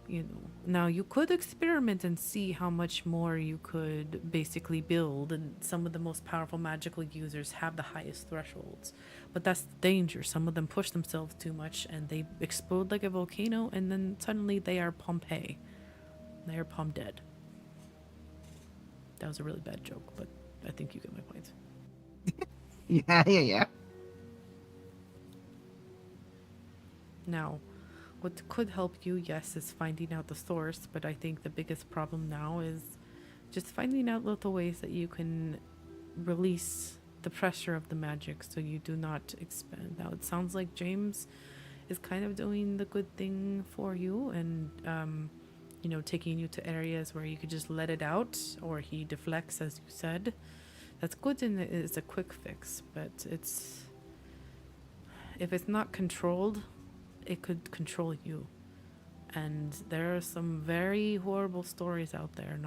You know, now you could experiment and see how much more you could basically build, and some of the most powerful magical users have the highest thresholds, but that's the danger. Some of them push themselves too much and they explode like a volcano, and then suddenly they are Pompeii. They are Pom dead. That was a really bad joke, but I think you get my point. Yeah. Now, what could help you, yes, is finding out the source, but I think the biggest problem now is just finding out little ways that you can release the pressure of the magic so you do not expend. Now, it sounds like James is kind of doing the good thing for you and, taking you to areas where you could just let it out, or he deflects, as you said. That's good and it's a quick fix, but if it's not controlled, it could control you. And there are some very horrible stories out there,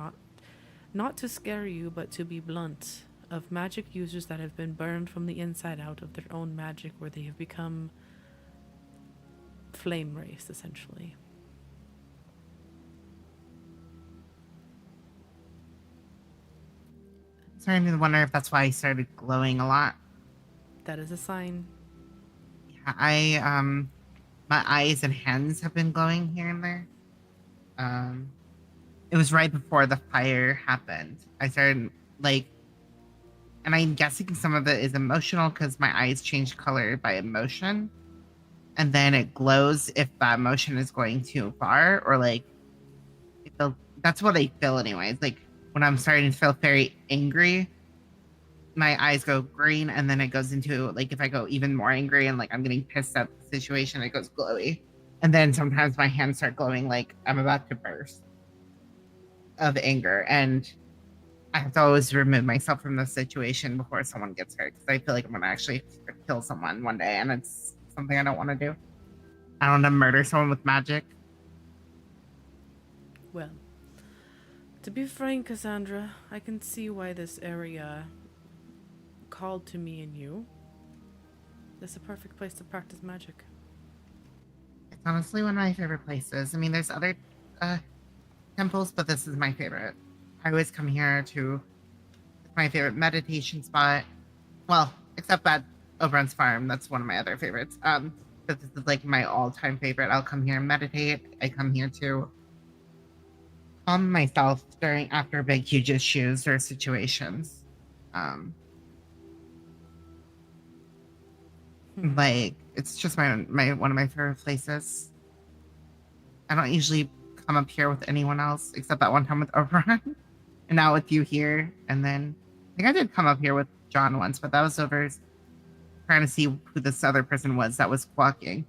not to scare you, but to be blunt, of magic users that have been burned from the inside out of their own magic, where they have become flame wraiths, essentially. Starting to wonder if that's why I started glowing a lot. That is a sign. Yeah, my eyes and hands have been glowing here and there. It was right before the fire happened. I started and I'm guessing some of it is emotional because my eyes change color by emotion. and then it glows if that motion is going too far, or like that's what I feel anyways. Like when I'm starting to feel very angry, my eyes go green, and then it goes into like if I go even more angry and like I'm getting pissed at the situation, it goes glowy. And then sometimes my hands start glowing like I'm about to burst of anger. And I have to always remove myself from the situation before someone gets hurt, because I feel like I'm gonna actually kill someone one day, and it's something I don't want to do. I don't want to murder someone with magic. Well, to be frank, Cassandra, I can see why this area called to me and you. This is a perfect place to practice magic. It's honestly one of my favorite places. I mean, there's other temples, but this is my favorite. I always come here to. It's my favorite meditation spot. Well, except at Oberon's Farm, that's one of my other favorites. But this is like my all-time favorite. I'll come here and meditate. I come here to calm myself after big, huge issues or situations. Like it's just my one of my favorite places. I don't usually come up here with anyone else except that one time with Oberon, and now with you here. And then I think I did come up here with John once, but that was over trying to see who this other person was that was squawking,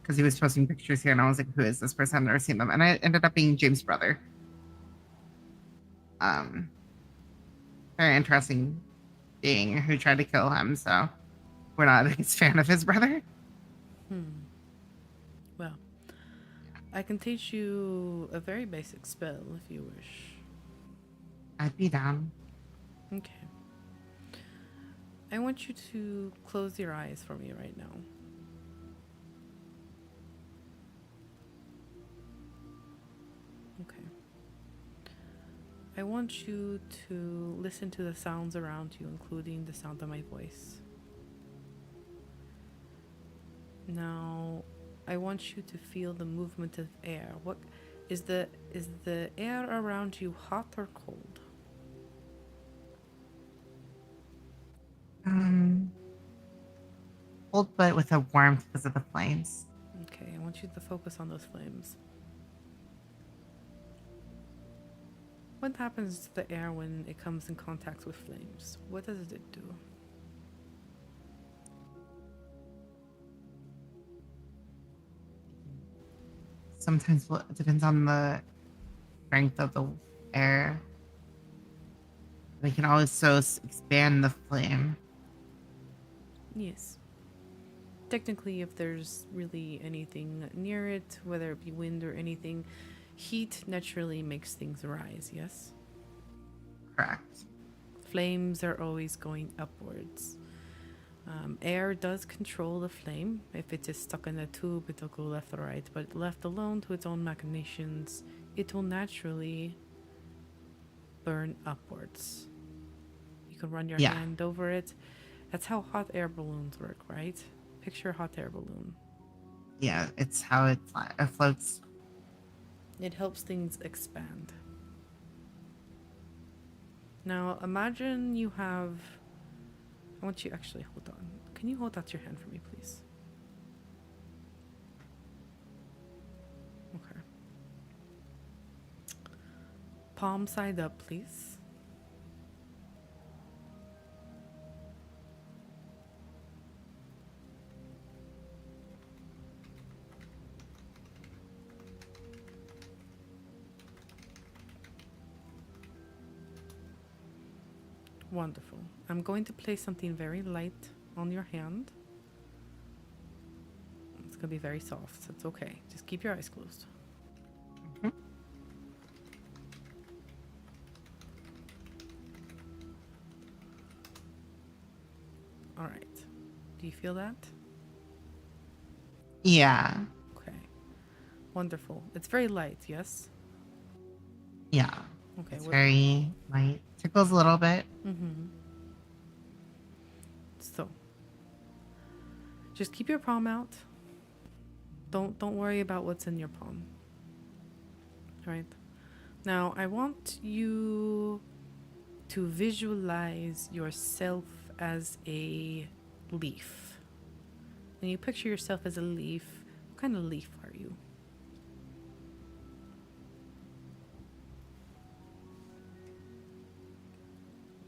because he was posting pictures here, and I was like, "Who is this person? I've never seen them." And it ended up being James' brother. Very interesting being who tried to kill him. So we're not a biggest fan of his brother. Well, I can teach you a very basic spell if you wish. I'd be down. Okay. I want you to close your eyes for me right now. Okay. I want you to listen to the sounds around you, including the sound of my voice. Now, I want you to feel the movement of air. What is the air around you hot or cold? Cold, but with a warmth because of the flames. Okay, I want you to focus on those flames. What happens to the air when it comes in contact with flames? What does it do? Sometimes it depends on the strength of the air. They can also expand the flame. Yes. Technically, if there's really anything near it, whether it be wind or anything, heat naturally makes things rise, yes? Correct. Flames are always going upwards. Air does control the flame. If it is stuck in a tube, it'll go left or right. But left alone to its own machinations, it will naturally burn upwards. You can run your hand over it. That's how hot air balloons work, right? Picture a hot air balloon. Yeah, it's how it floats. It helps things expand. Now, imagine you have... I want you actually, hold on. Can you hold out your hand for me, please? Okay. Palm side up, please. Wonderful. I'm going to place something very light on your hand. It's going to be very soft, so it's okay. Just keep your eyes closed. Mm-hmm. All right. Do you feel that? Yeah. Okay. Wonderful. It's very light, yes? Yeah. Okay. It's very light. Tickles a little bit. Mm-hmm. So, just keep your palm out. Don't worry about what's in your palm. All right. Now, I want you to visualize yourself as a leaf. When you picture yourself as a leaf, what kind of leaf are you?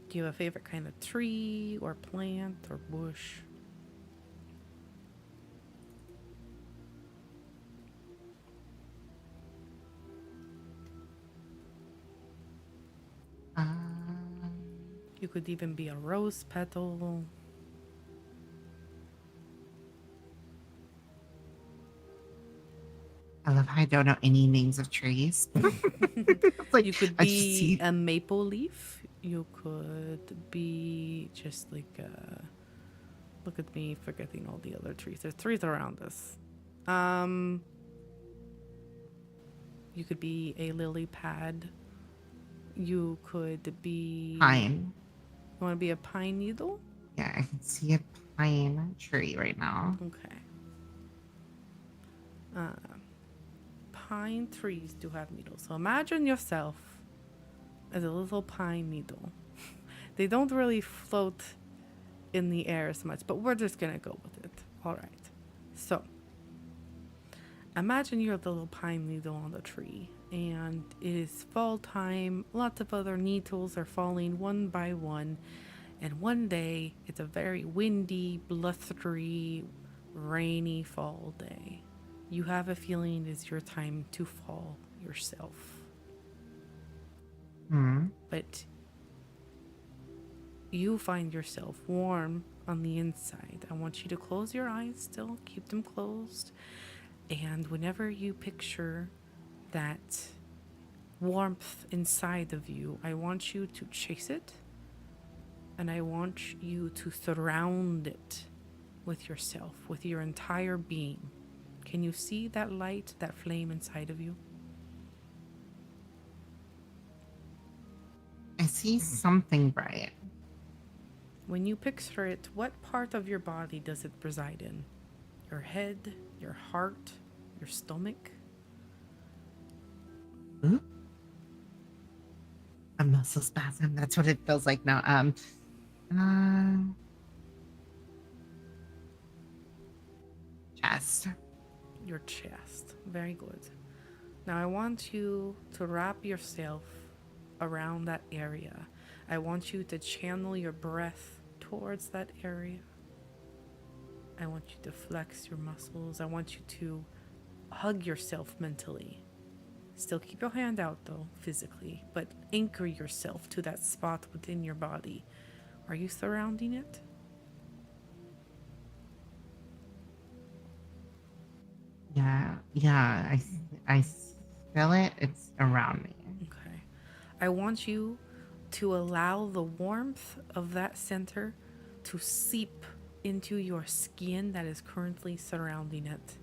Do you have a favorite kind of tree or plant or bush? Um, You could even be a rose petal. I love how I don't know any names of trees. It's like You could I just be see. a maple leaf. You could be just like look at me forgetting all the other trees. There's trees around us. You could be a lily pad. You could be Pine. You want to be a pine needle? Yeah, I can see a pine tree right now. Okay. Pine trees do have needles. So imagine yourself as a little pine needle. They don't really float in the air as much, but we're just going to go with it. All right. So imagine you're the little pine needle on the tree, and it is fall time. Lots of other needles are falling one by one. And one day, it's a very windy, blustery, rainy fall day. You have a feeling it's your time to fall yourself. But you find yourself warm on the inside. I want you to close your eyes still, keep them closed. And whenever you picture that warmth inside of you, I want you to chase it. And I want you to surround it with yourself, with your entire being. Can you see that light, that flame inside of you? I see something bright. When you picture it, what part of your body does it reside in? Your head, your heart, your stomach? Ooh. A muscle spasm. That's what it feels like now. Chest. Your chest. Very good. Now I want you to wrap yourself around that area. I want you to channel your breath towards that area. I want you to flex your muscles. I want you to hug yourself mentally. Still keep your hand out though, physically, but anchor yourself to that spot within your body. Are you surrounding it? Yeah. I feel it. It's around me. Okay. I want you to allow the warmth of that center to seep into your skin that is currently surrounding it.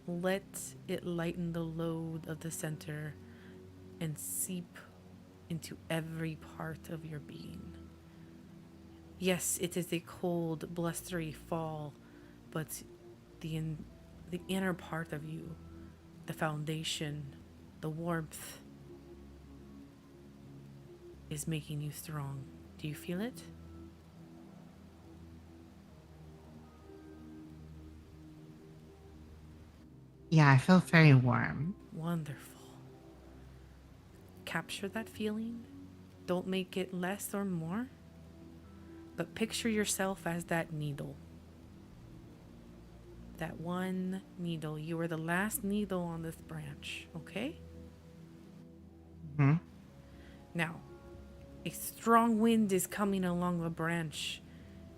Let it lighten the load of the center and seep into every part of your being. Yes, it is a cold, blustery fall, but the inner part of you, the foundation, the warmth, is making you strong. Do you feel it? Yeah, I feel very warm. Wonderful. Capture that feeling. Don't make it less or more, but picture yourself as that needle. That one needle. You are the last needle on this branch, okay? Now, a strong wind is coming along the branch,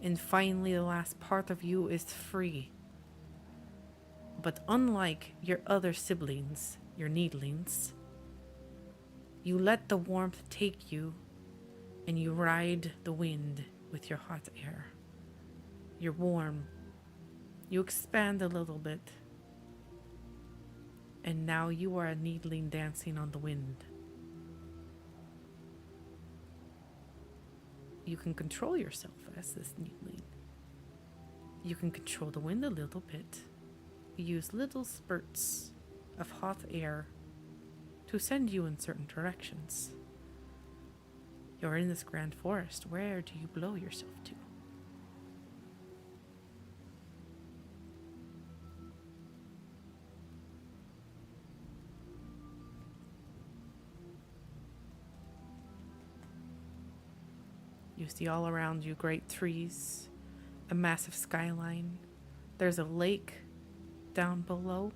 and finally the last part of you is free. But unlike your other siblings, your needlings, you let the warmth take you, and you ride the wind with your hot air. You're warm. You expand a little bit, and now you are a needling dancing on the wind. You can control yourself as this needling. You can control the wind a little bit. Use little spurts of hot air to send you in certain directions. You're in this grand forest. Where do you blow yourself to? You see all around you great trees, a massive skyline. There's a lake down below.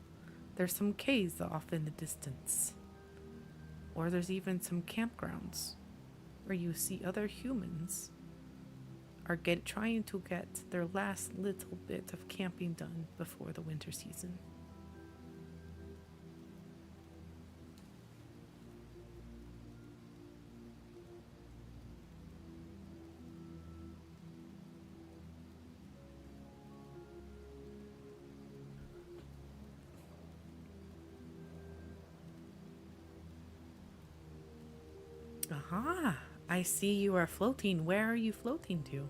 There's some caves off in the distance. Or there's even some campgrounds where you see other humans are trying to get their last little bit of camping done before the winter season. Aha! I see you are floating. Where are you floating to?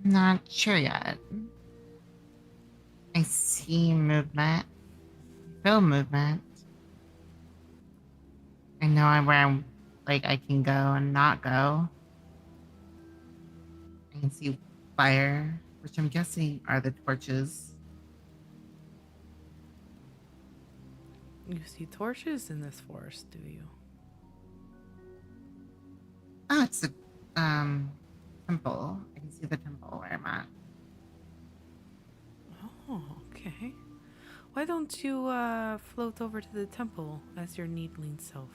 I'm not sure yet. I see movement. Feel movement. I know where I'm, like, I can go and not go. I can see fire, which I'm guessing are the torches. You see torches in this forest, do you? Oh, it's the temple. I can see the temple where I'm at. Oh, okay. Why don't you float over to the temple as your needling self?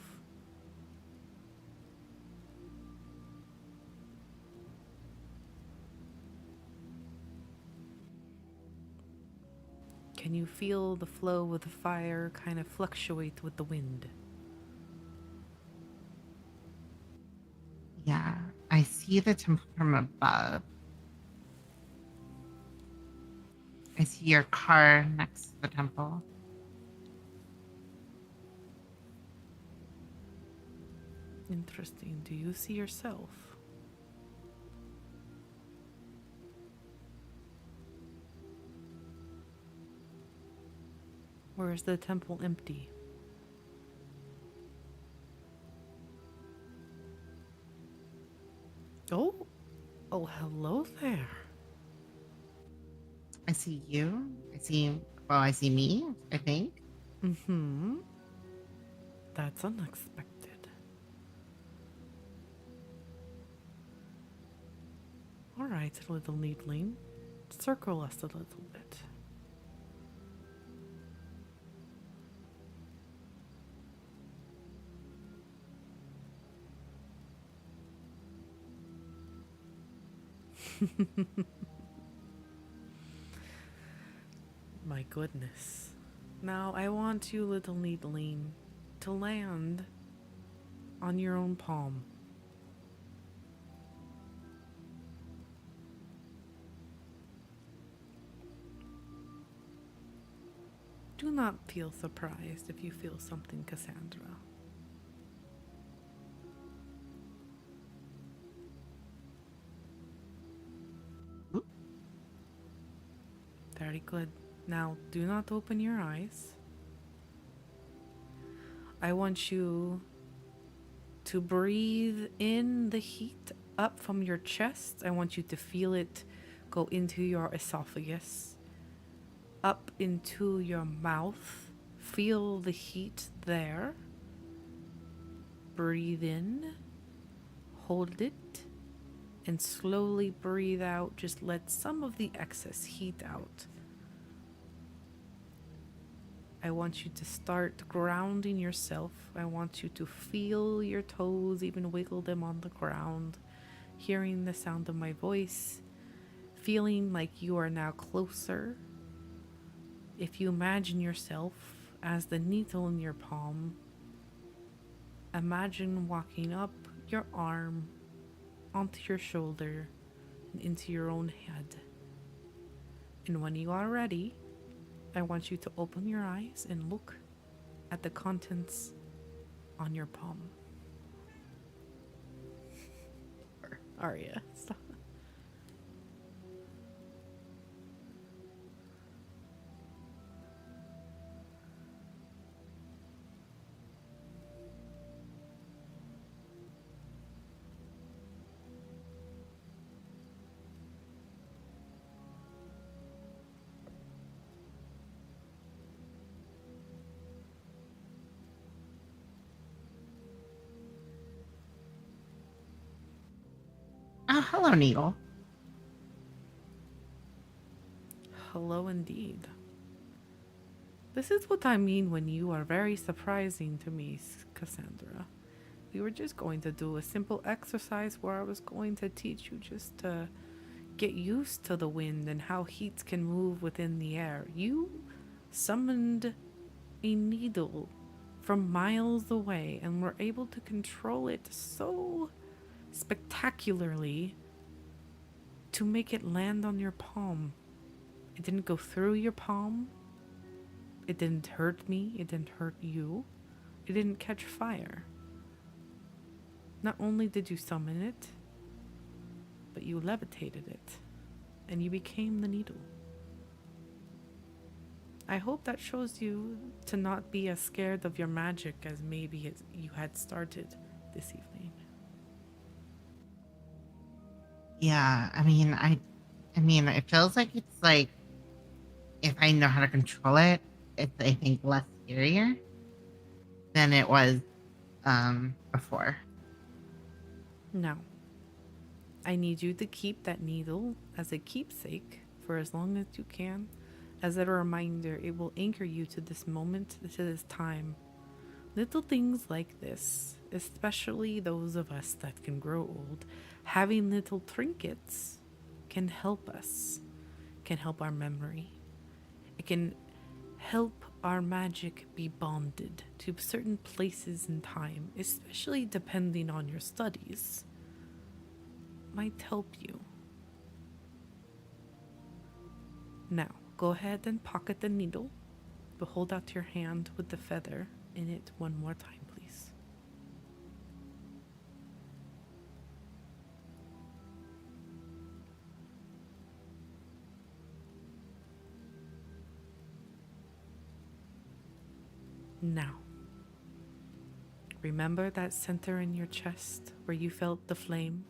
Can you feel the flow of the fire kind of fluctuate with the wind? Yeah, I see the temple from above. I see your car next to the temple. Interesting. Do you see yourself? Or is the temple empty? Oh, oh, hello there. I see you. I see me, I think. Mm-hmm. That's unexpected. All right, little needling. Circle us a little bit. My goodness. Now I want you, little needling, to land on your own palm. Do not feel surprised if you feel something, Cassandra. Oop. Very good. Now, do not open your eyes. I want you to breathe in the heat up from your chest. I want you to feel it go into your esophagus, up into your mouth. Feel the heat there. Breathe in, hold it, and slowly breathe out. Just let some of the excess heat out. I want you to start grounding yourself. I want you to feel your toes, even wiggle them on the ground, hearing the sound of my voice, feeling like you are now closer. If you imagine yourself as the needle in your palm, imagine walking up your arm, onto your shoulder, and into your own head. And when you are ready, I want you to open your eyes and look at the contents on your palm. Arya, stop. hello, Needle. Hello indeed. This is what I mean when you are very surprising to me, Cassandra. We were just going to do a simple exercise where I was going to teach you just to get used to the wind and how heat can move within the air. You summoned a needle from miles away and were able to control it so spectacularly to make it land on your palm. It didn't go through your palm. It didn't hurt me. It didn't hurt you. It didn't catch fire. Not only did you summon it, but you levitated it, and you became the needle. I hope that shows you to not be as scared of your magic as maybe you had started this evening. Yeah, I mean, it feels like it's like if I know how to control it, it's I think less scarier than it was before. Now, I need you to keep that needle as a keepsake for as long as you can. As a reminder, it will anchor you to this moment, to this time. Little things like this, especially those of us that can grow old, having little trinkets can help us, can help our memory. It can help our magic be bonded to certain places in time, especially depending on your studies. Might help you. Now, go ahead and pocket the needle, but hold out your hand with the feather in it one more time, please. Now, remember that center in your chest where you felt the flame?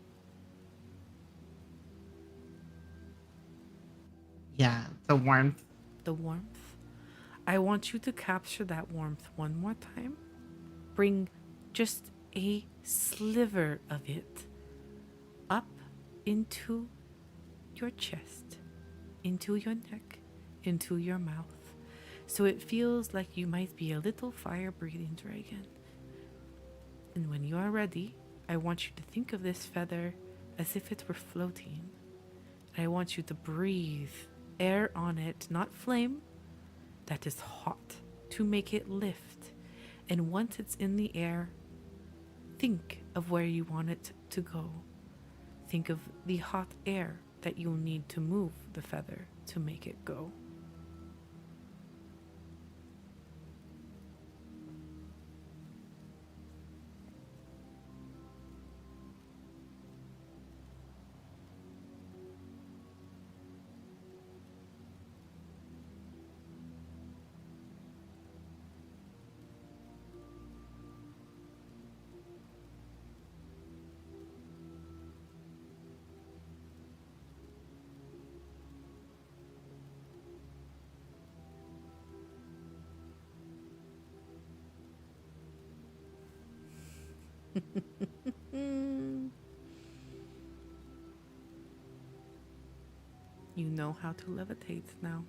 Yeah, the warmth. The warmth? I want you to capture that warmth one more time. Bring just a sliver of it up into your chest, into your neck, into your mouth, so it feels like you might be a little fire-breathing dragon. And when you are ready, I want you to think of this feather as if it were floating. I want you to breathe air on it, not flame, that is hot, to make it lift. And once it's in the air, think of where you want it to go. Think of the hot air that you'll need to move the feather to make it go. You know how to levitate now.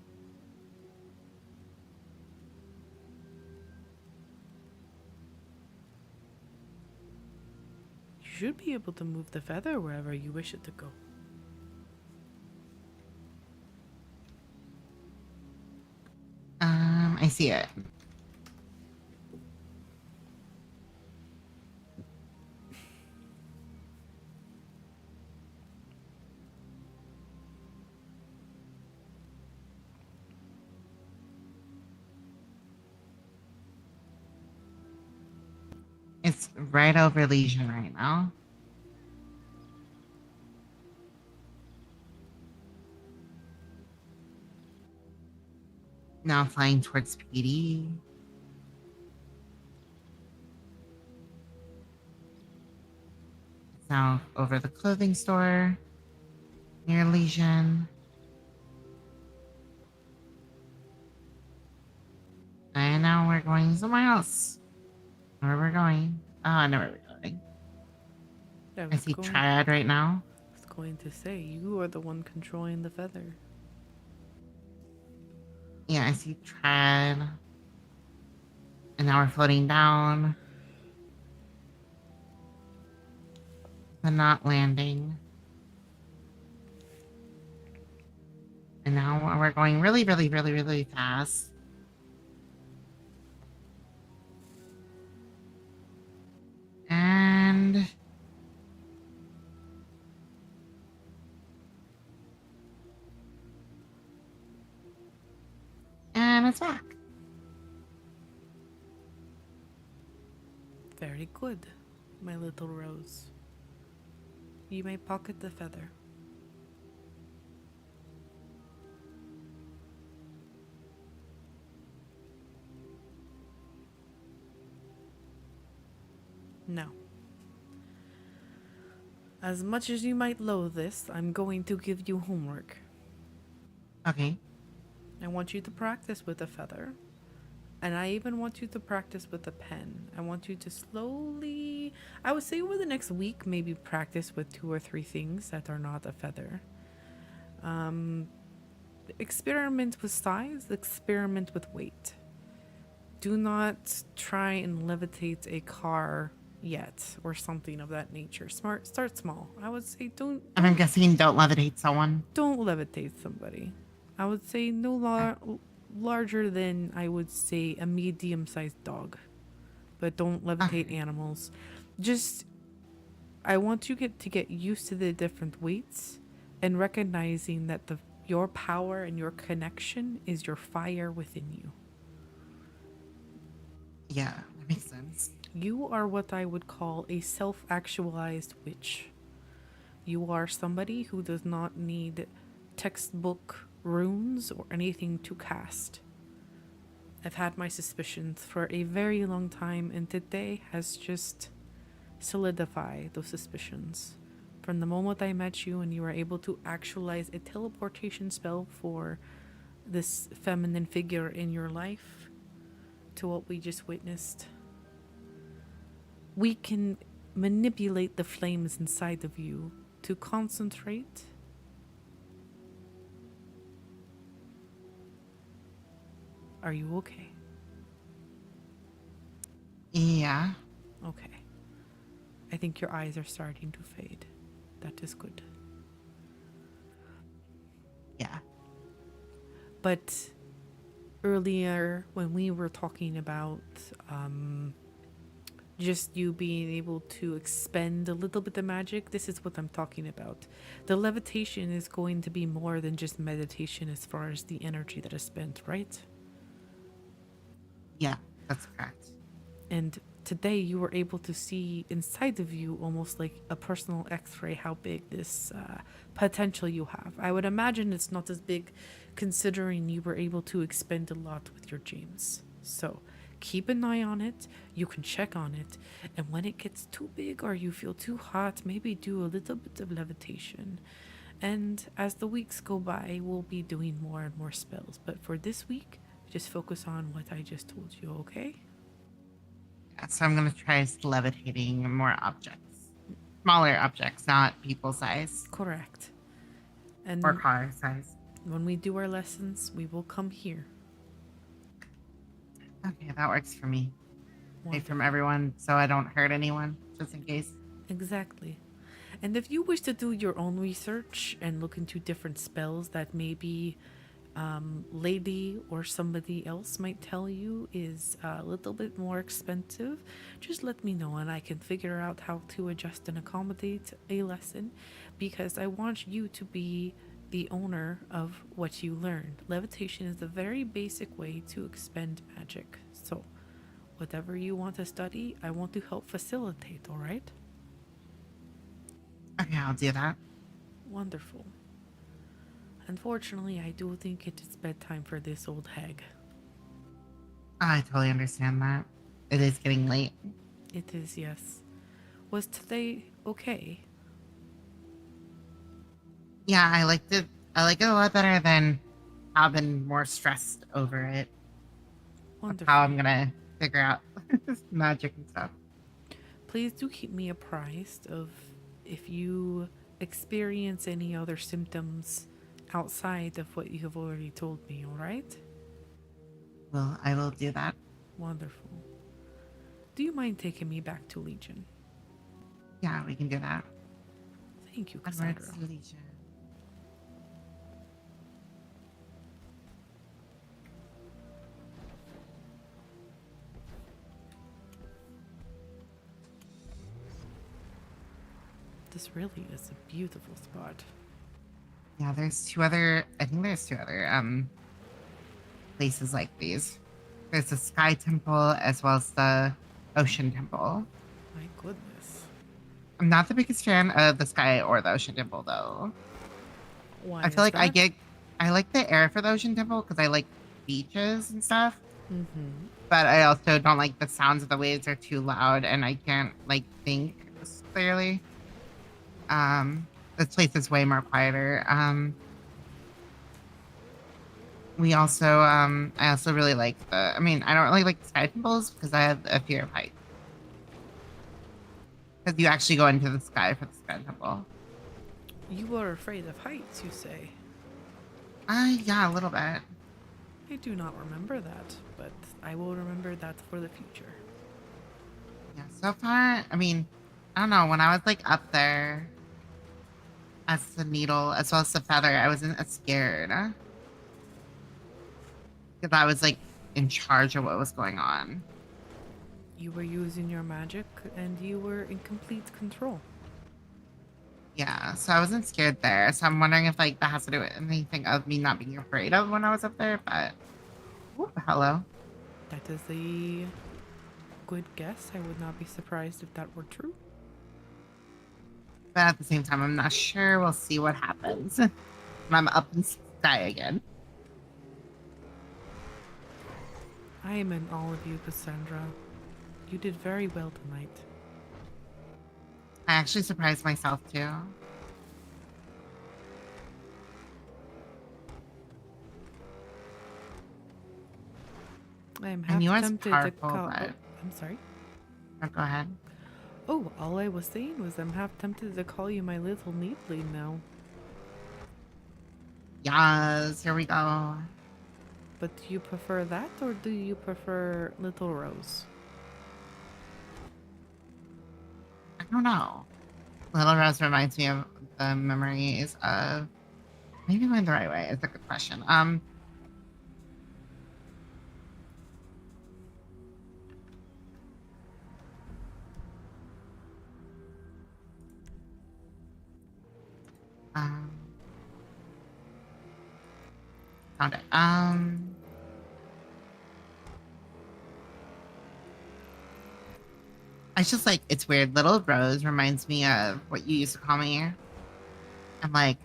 You should be able to move the feather wherever you wish it to go. I see it. It's right over Legion right now. Now flying towards PD. It's now over the clothing store near Legion. And now we're going somewhere else. Where we're going? Oh, I know where we're going. Yeah, I see Triad right now. let's going to say, you are the one controlling the feather. Yeah, I see tread. And now we're floating down. But not landing. And now we're going really, really, really, really fast. And it's back. Very good, my little rose. You may pocket the feather. Now, as much as you might loathe this, I'm going to give you homework. Okay. I want you to practice with a feather. And I even want you to practice with a pen. I want you to slowly, I would say over the next week, maybe practice with 2 or 3 things that are not a feather. Experiment with size, experiment with weight. Do not try and levitate a car yet or something of that nature. Start small. I would say don't And I'm guessing don't levitate someone. levitate somebody. I would say larger than, I would say, a medium-sized dog. But don't levitate animals. Just, I want you to get used to the different weights and recognizing that your power and your connection is your fire within you. Yeah, that makes sense. You are what I would call a self-actualized witch. You are somebody who does not need textbook runes or anything to cast. I've had my suspicions for a very long time, and today has just solidified those suspicions. From the moment I met you and you were able to actualize a teleportation spell for this feminine figure in your life, to what we just witnessed. We can manipulate the flames inside of you to concentrate. Are you okay? Yeah. Okay. I think your eyes are starting to fade. That is good. Yeah. But earlier when we were talking about just you being able to expend a little bit of magic, this is what I'm talking about. The levitation is going to be more than just meditation as far as the energy that is spent, right? Yeah, that's correct. And today you were able to see inside of you almost like a personal x-ray how big this potential you have. I would imagine it's not as big considering you were able to expend a lot with your James. So keep an eye on it. You can check on it. And when it gets too big or you feel too hot, maybe do a little bit of levitation. And as the weeks go by, we'll be doing more and more spells. But for this week, just focus on what I just told you, okay? Yeah, so I'm going to try levitating more objects. Smaller objects, not people size. Correct. And Or car size. when we do our lessons, we will come here. Okay, that works for me. Away Wonderful. from everyone so I don't hurt anyone, just in case. Exactly. And if you wish to do your own research and look into different spells that maybe lady or somebody else might tell you is a little bit more expensive, just let me know and I can figure out how to adjust and accommodate a lesson, because I want you to be the owner of what you learned. Levitation is a very basic way to expend magic. So whatever you want to study, I want to help facilitate, all right? Okay, I'll do that. Wonderful. Unfortunately, I do think it is bedtime for this old hag. I totally understand that. It is getting late. It is, yes. Was today okay? Yeah, I liked it. I like it a lot better than I've been more stressed over it. Wonderful. How I'm gonna figure out magic and stuff. Please do keep me apprised of if you experience any other symptoms outside of what you have already told me, alright? Well, I will do that. Wonderful. Do you mind taking me back to Legion? Yeah, we can do that. Thank you, Onwards Cassandra. to Legion. This really is a beautiful spot. Yeah, there's I think there's two other places like these. There's the Sky Temple as well as the Ocean Temple. My goodness. I'm not the biggest fan of the Sky or the Ocean Temple though. Why I feel is like that? I like the air for the Ocean Temple because I like beaches and stuff. Mm-hmm. But I also don't like the sounds of the waves are too loud and I can't like think clearly. This place is way more quieter. We also I also really like I don't really like the Sky Temples because I have a fear of height. Because you actually go into the sky for the Sky Temple. You are afraid of heights, you say. Yeah, a little bit. I do not remember that, but I will remember that for the future. Yeah, so far, I don't know. When I was like up there as the needle as well as the feather, I wasn't as scared. Because I was like in charge of what was going on. You were using your magic, and you were in complete control. Yeah, so I wasn't scared there. So I'm wondering if like that has to do with anything of me not being afraid of when I was up there. But hello. That is a good guess. I would not be surprised if that were true. But at the same time, I'm not sure. We'll see what happens when I'm up in the sky again. I am in all of you, Cassandra. You did very well tonight. I actually surprised myself too. I am I half knew I was tempted powerful, to call. but I'm sorry. go ahead. Oh, all I was saying was I'm half tempted to call you my little neatly now. Yes, here we go. But do you prefer that, or do you prefer Little Rose? I don't know. Little Rose reminds me of the memories of. Maybe I'm going the right way. It's a good question. Um, Found it. It's just like it's weird. Little Rose reminds me of what you used to call me. And like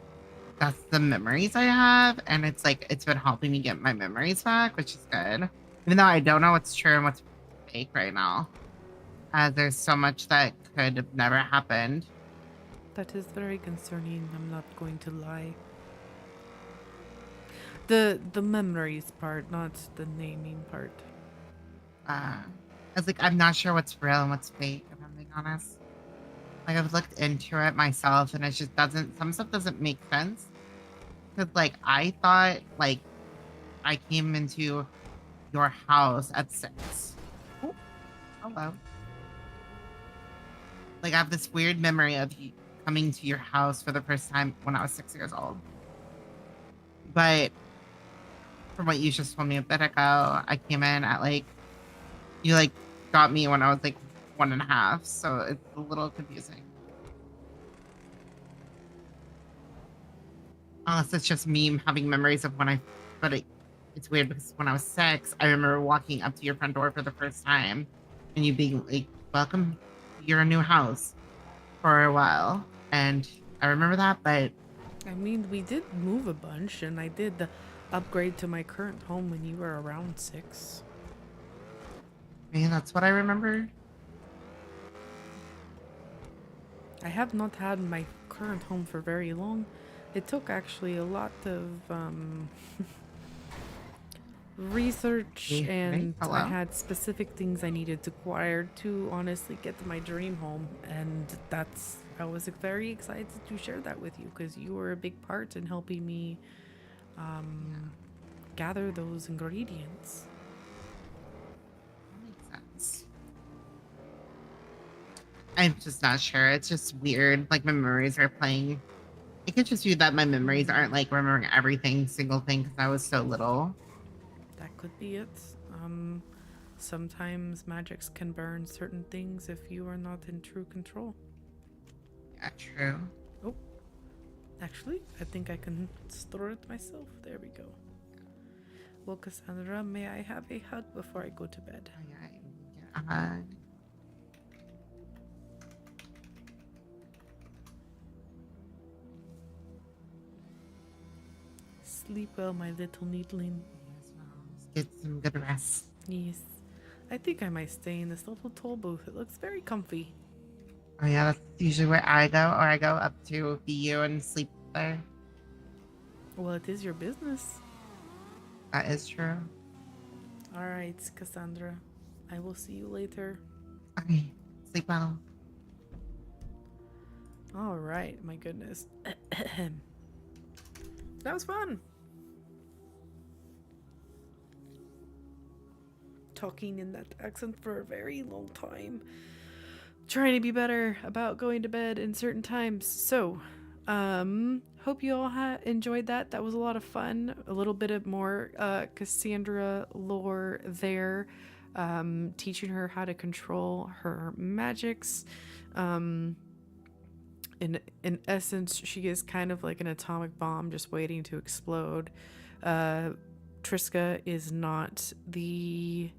that's the memories I have, and it's like it's been helping me get my memories back, which is good. Even though I don't know what's true and what's fake right now. There's so much that could have never happened. That is very concerning, I'm not going to lie. The memories part, not the naming part. I was like, I'm not sure what's real and what's fake, if I'm being honest. Like I've looked into it myself and it just some stuff doesn't make sense. Cause like I thought like I came into your house at 6. Oh, hello. Like I have this weird memory of you coming to your house for the first time when I was 6 years old. But from what you just told me a bit ago, I came in at like you like got me when I was like 1.5, so it's a little confusing. Unless it's just me having memories of it's weird because when I was 6, I remember walking up to your front door for the first time and you being like, welcome to your new house for a while. And I remember that, but I mean, we did move a bunch, and I did upgrade to my current home when you were around 6. man, that's what I remember. I have not had my current home for very long. It took actually a lot of research, Hey, and hello? I had specific things I needed to acquire to honestly get to my dream home, and I was very excited to share that with you because you were a big part in helping me gather those ingredients. That makes sense. I'm just not sure. It's just weird. Like my memories are playing. It could just be that my memories aren't like remembering everything, single thing, because I was so little. That could be it. Sometimes magics can burn certain things if you are not in true control. Yeah, true. Oh, actually, I think I can store it myself. There we go. Well, Cassandra, may I have a hug before I go to bed? Oh, yeah, I can get a hug. Sleep well, my little needling. Yes, well, let's get some good rest. Yes. I think I might stay in this little toll booth. It looks very comfy. Oh yeah, that's usually where I go, or I go up to BU and sleep there. Well, it is your business. That is true. All right, Cassandra. I will see you later. Okay, sleep well. All right, my goodness. That was fun. Talking in that accent for a very long time. Trying to be better about going to bed in certain times. So, hope you all enjoyed that. That was a lot of fun. A little bit of more Cassandra lore there. Teaching her how to control her magics. In essence, she is kind of like an atomic bomb just waiting to explode. Triska is not the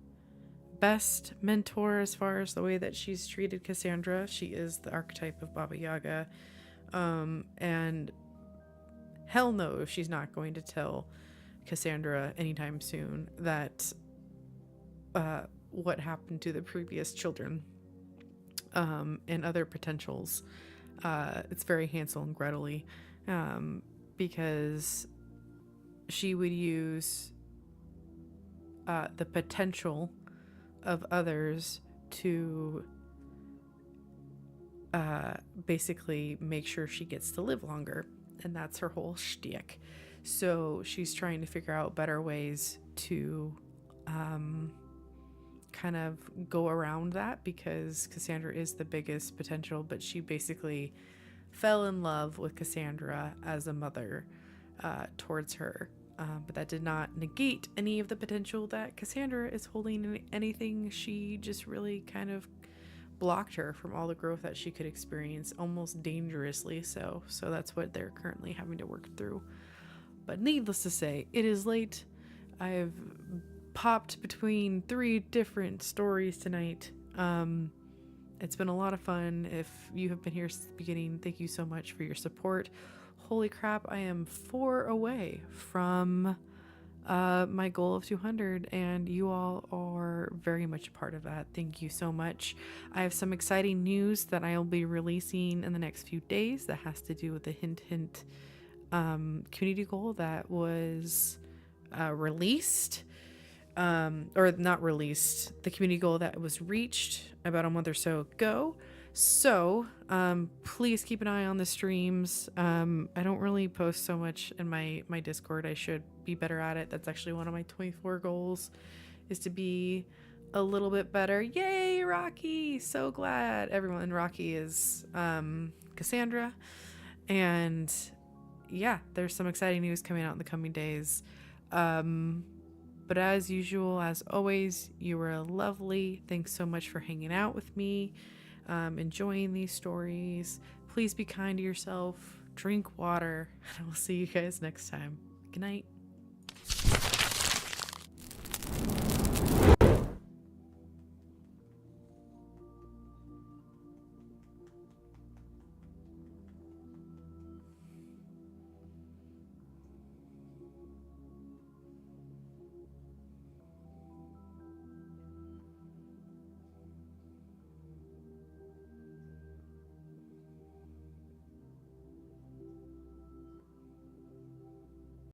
best mentor as far as the way that she's treated Cassandra. She is the archetype of Baba Yaga. And hell no, she's not going to tell Cassandra anytime soon that what happened to the previous children and other potentials. It's very Hansel and Gretel-y, because she would use the potential of others to basically make sure she gets to live longer, and that's her whole shtick. So she's trying to figure out better ways to kind of go around that, because Cassandra is the biggest potential, but she basically fell in love with Cassandra as a mother towards her. But that did not negate any of the potential that Cassandra is holding in anything. She just really kind of blocked her from all the growth that she could experience, almost dangerously so. So that's what they're currently having to work through. But needless to say, it is late. I've popped between 3 different stories tonight. It's been a lot of fun. If you have been here since the beginning, thank you so much for your support. Holy crap, I am 4 away from my goal of 200, and you all are very much a part of that. Thank you so much. I have some exciting news that I'll be releasing in the next few days that has to do with the Hint Hint community goal that was released. Or not released, the community goal that was reached about a month or so ago. So, please keep an eye on the streams. I don't really post so much in my Discord. I should be better at it. That's actually one of my 24 goals, is to be a little bit better. Yay, Rocky! So glad everyone. Rocky is Cassandra. And yeah, there's some exciting news coming out in the coming days. But as usual, as always, you were lovely. Thanks so much for hanging out with me, enjoying these stories. Please be kind to yourself, drink water, and I will see you guys next time. Good night.